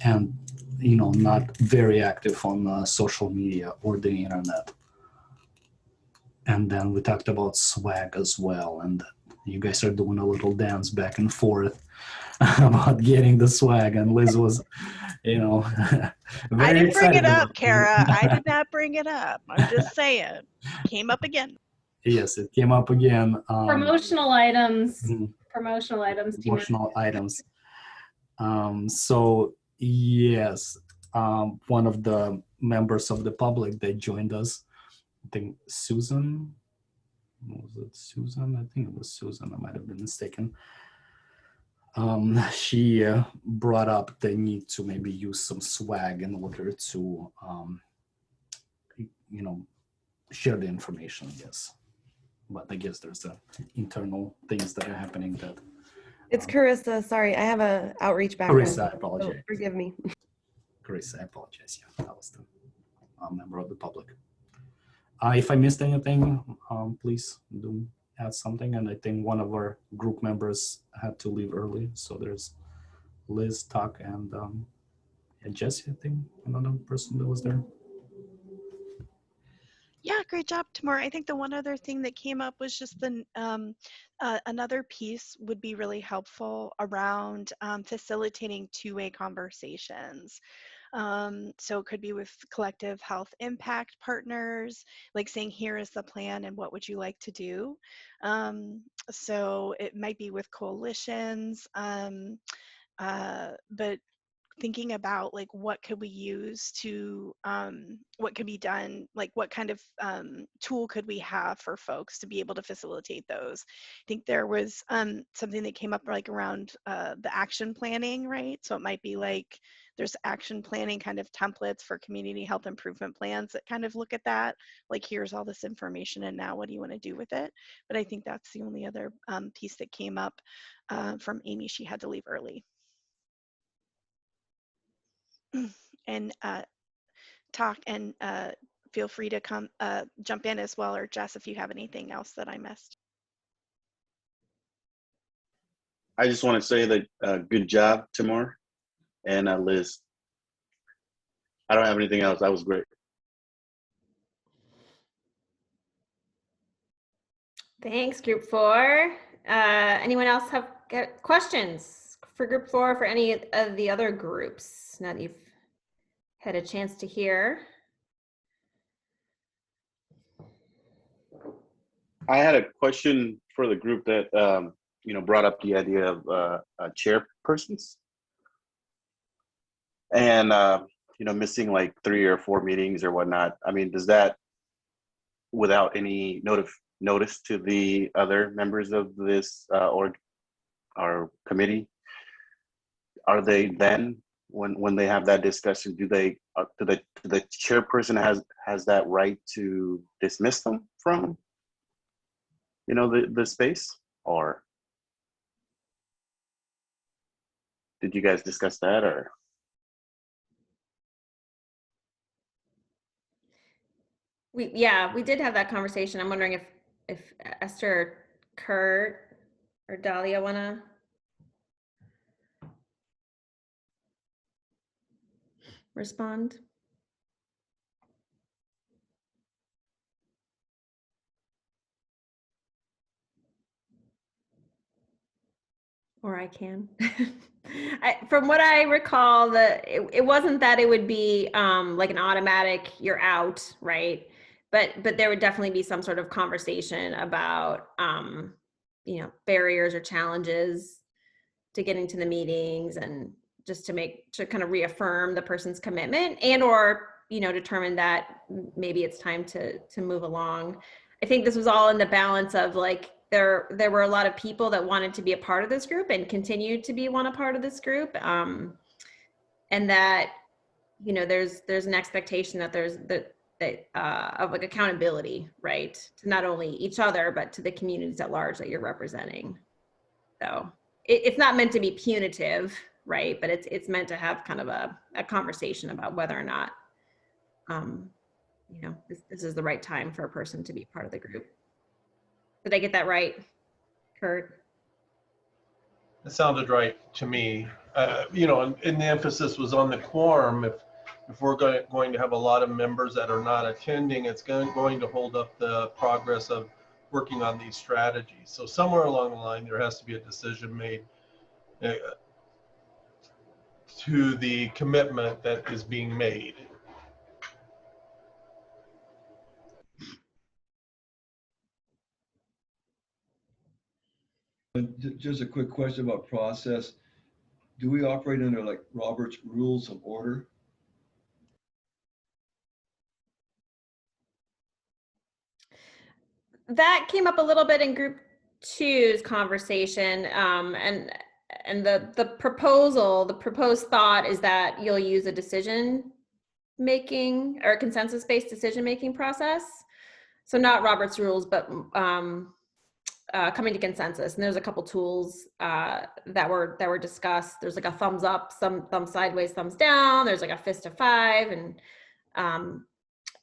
and not very active on social media or the internet. And then we talked about swag as well, and you guys are doing a little dance back and forth about getting the swag, and Liz was, very I didn't bring it excited up, about Kara. I did not bring it up. I'm just saying. Came up again. Yes, it came up again. Promotional items. Promotional items. Promotional items. So yes, one of the members of the public that joined us, I think Susan, was it Susan? I think it was Susan. I might have been mistaken. She brought up the need to maybe use some swag in order to, share the information, yes. But I guess there's internal things that are happening that. It's Carissa. Sorry, I have a outreach background. Carissa, I apologize. So forgive me. Carissa, I apologize. Yeah, that was the member of the public. If I missed anything, please do add something. And I think one of our group members had to leave early. So there's Liz, Tuck, and Jesse, I think, another person that was there. Yeah, great job, Timur. I think the one other thing that came up was just the another piece would be really helpful around facilitating two-way conversations. So it could be with collective health impact partners, like saying, here is the plan and what would you like to do? So it might be with coalitions, but thinking about, like, what could we use to, what could be done, like what kind of tool could we have for folks to be able to facilitate those. I think there was something that came up, like, around the action planning, right? So it might be like there's action planning kind of templates for community health improvement plans that kind of look at that, like, here's all this information and now what do you want to do with it? But I think that's the only other piece that came up from Amy. She had to leave early. And talk and feel free to come jump in as well, or Jess, if you have anything else that I missed. I just want to say that good job, Tamar and Liz. I don't have anything else. That was great. Thanks, Group 4. Anyone else have questions for Group 4 for any of the other groups now that you've had a chance to hear? I had a question for the group that brought up the idea of chairpersons, and missing like 3 or 4 meetings or whatnot. I mean, does that, without any notice to the other members of this org or committee, are they then, when they have that discussion, do the chairperson has that right to dismiss them from the space? Or did you guys discuss that? Or We did have that conversation. I'm wondering if Esther, Kurt, or Dahlia wanna respond. Or I can. From what I recall, it wasn't that it would be like an automatic you're out, right? But there would definitely be some sort of conversation about barriers or challenges to getting to the meetings, and just to kind of reaffirm the person's commitment, and or determine that maybe it's time to move along. I think this was all in the balance of like there were a lot of people that wanted to be a part of this group and continued to be a part of this group, and that there's an expectation that there's of like accountability, right, to not only each other but to the communities at large that you're representing. So it's not meant to be punitive, right, but it's meant to have kind of a conversation about whether or not this is the right time for a person to be part of the group. Did I get that right, Kurt? It sounded right to me. And the emphasis was on the quorum. If we're going to have a lot of members that are not attending, it's going to hold up the progress of working on these strategies. So somewhere along the line, there has to be a decision made to the commitment that is being made. Just a quick question about process. Do we operate under like Robert's Rules of Order? That came up a little bit in Group 2's conversation, and the proposed thought is that you'll use a decision-making or consensus-based decision-making process. So not Robert's rules, but coming to consensus. And there's a couple tools that were discussed. There's like a thumbs up, thumb sideways, thumbs down. There's like a fist of 5, and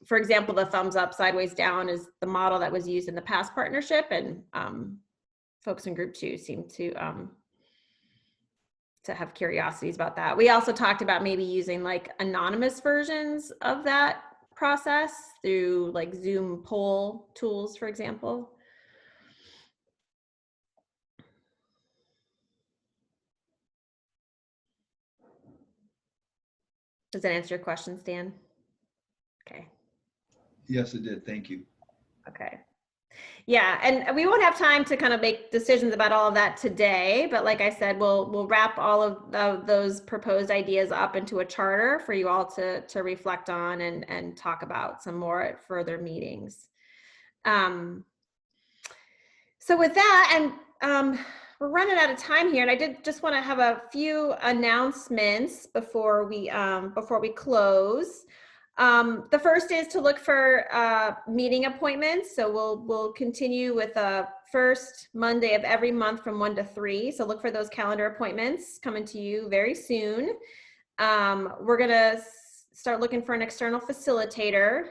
for example, the thumbs up, sideways down is the model that was used in the past partnership, and folks in Group 2 seem to have curiosities about that. We also talked about maybe using like anonymous versions of that process through like Zoom poll tools, for example. Does that answer your question, Stan? Okay. Yes, it did. Thank you. Okay. Yeah, and we won't have time to kind of make decisions about all of that today, but like I said, we'll wrap all of those proposed ideas up into a charter for you all to reflect on and talk about some more at further meetings. So with that, and we're running out of time here, and I did just want to have a few announcements before we close. The first is to look for meeting appointments. So we'll continue with a first Monday of every month from 1 to 3. So look for those calendar appointments coming to you very soon. We're gonna start looking for an external facilitator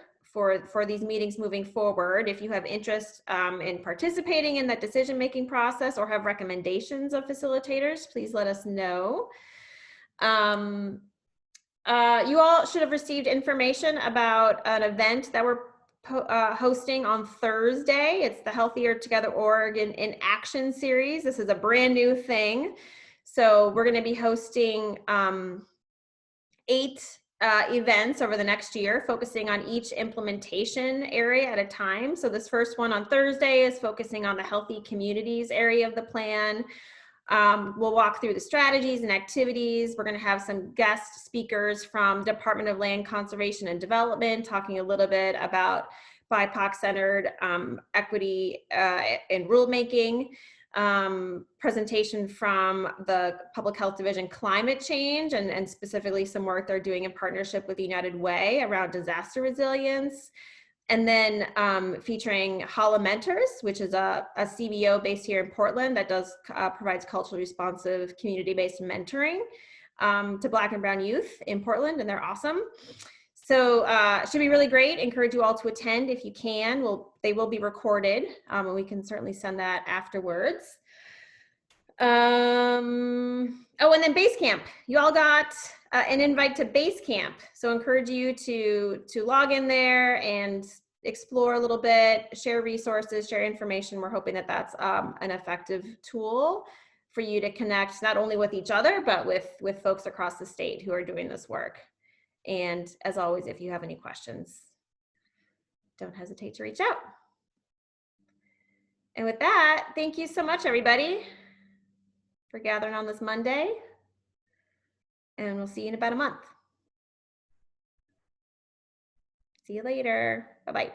for these meetings moving forward. If you have interest in participating in that decision-making process or have recommendations of facilitators, please let us know. You all should have received information about an event that we're hosting on Thursday. It's the Healthier Together Oregon in Action series. This is a brand new thing. So we're going to be hosting 8 events over the next year, focusing on each implementation area at a time. So this first one on Thursday is focusing on the healthy communities area of the plan. We'll walk through the strategies and activities. We're going to have some guest speakers from Department of Land Conservation and Development talking a little bit about BIPOC-centered equity and rulemaking. Presentation from the Public Health Division Climate Change and specifically some work they're doing in partnership with United Way around disaster resilience. And then featuring Hala Mentors, which is a CBO based here in Portland that provides culturally responsive community-based mentoring to Black and Brown youth in Portland, and they're awesome. So it should be really great. Encourage you all to attend if you can. They will be recorded, and we can certainly send that afterwards. Oh, and then Basecamp. You all got an invite to Basecamp. So encourage you to log in there and explore a little bit, share resources, share information. We're hoping that that's an effective tool for you to connect not only with each other, but with folks across the state who are doing this work. And as always, if you have any questions, don't hesitate to reach out. And with that, thank you so much, everybody, for gathering on this Monday. And we'll see you in about a month. See you later. Bye-bye.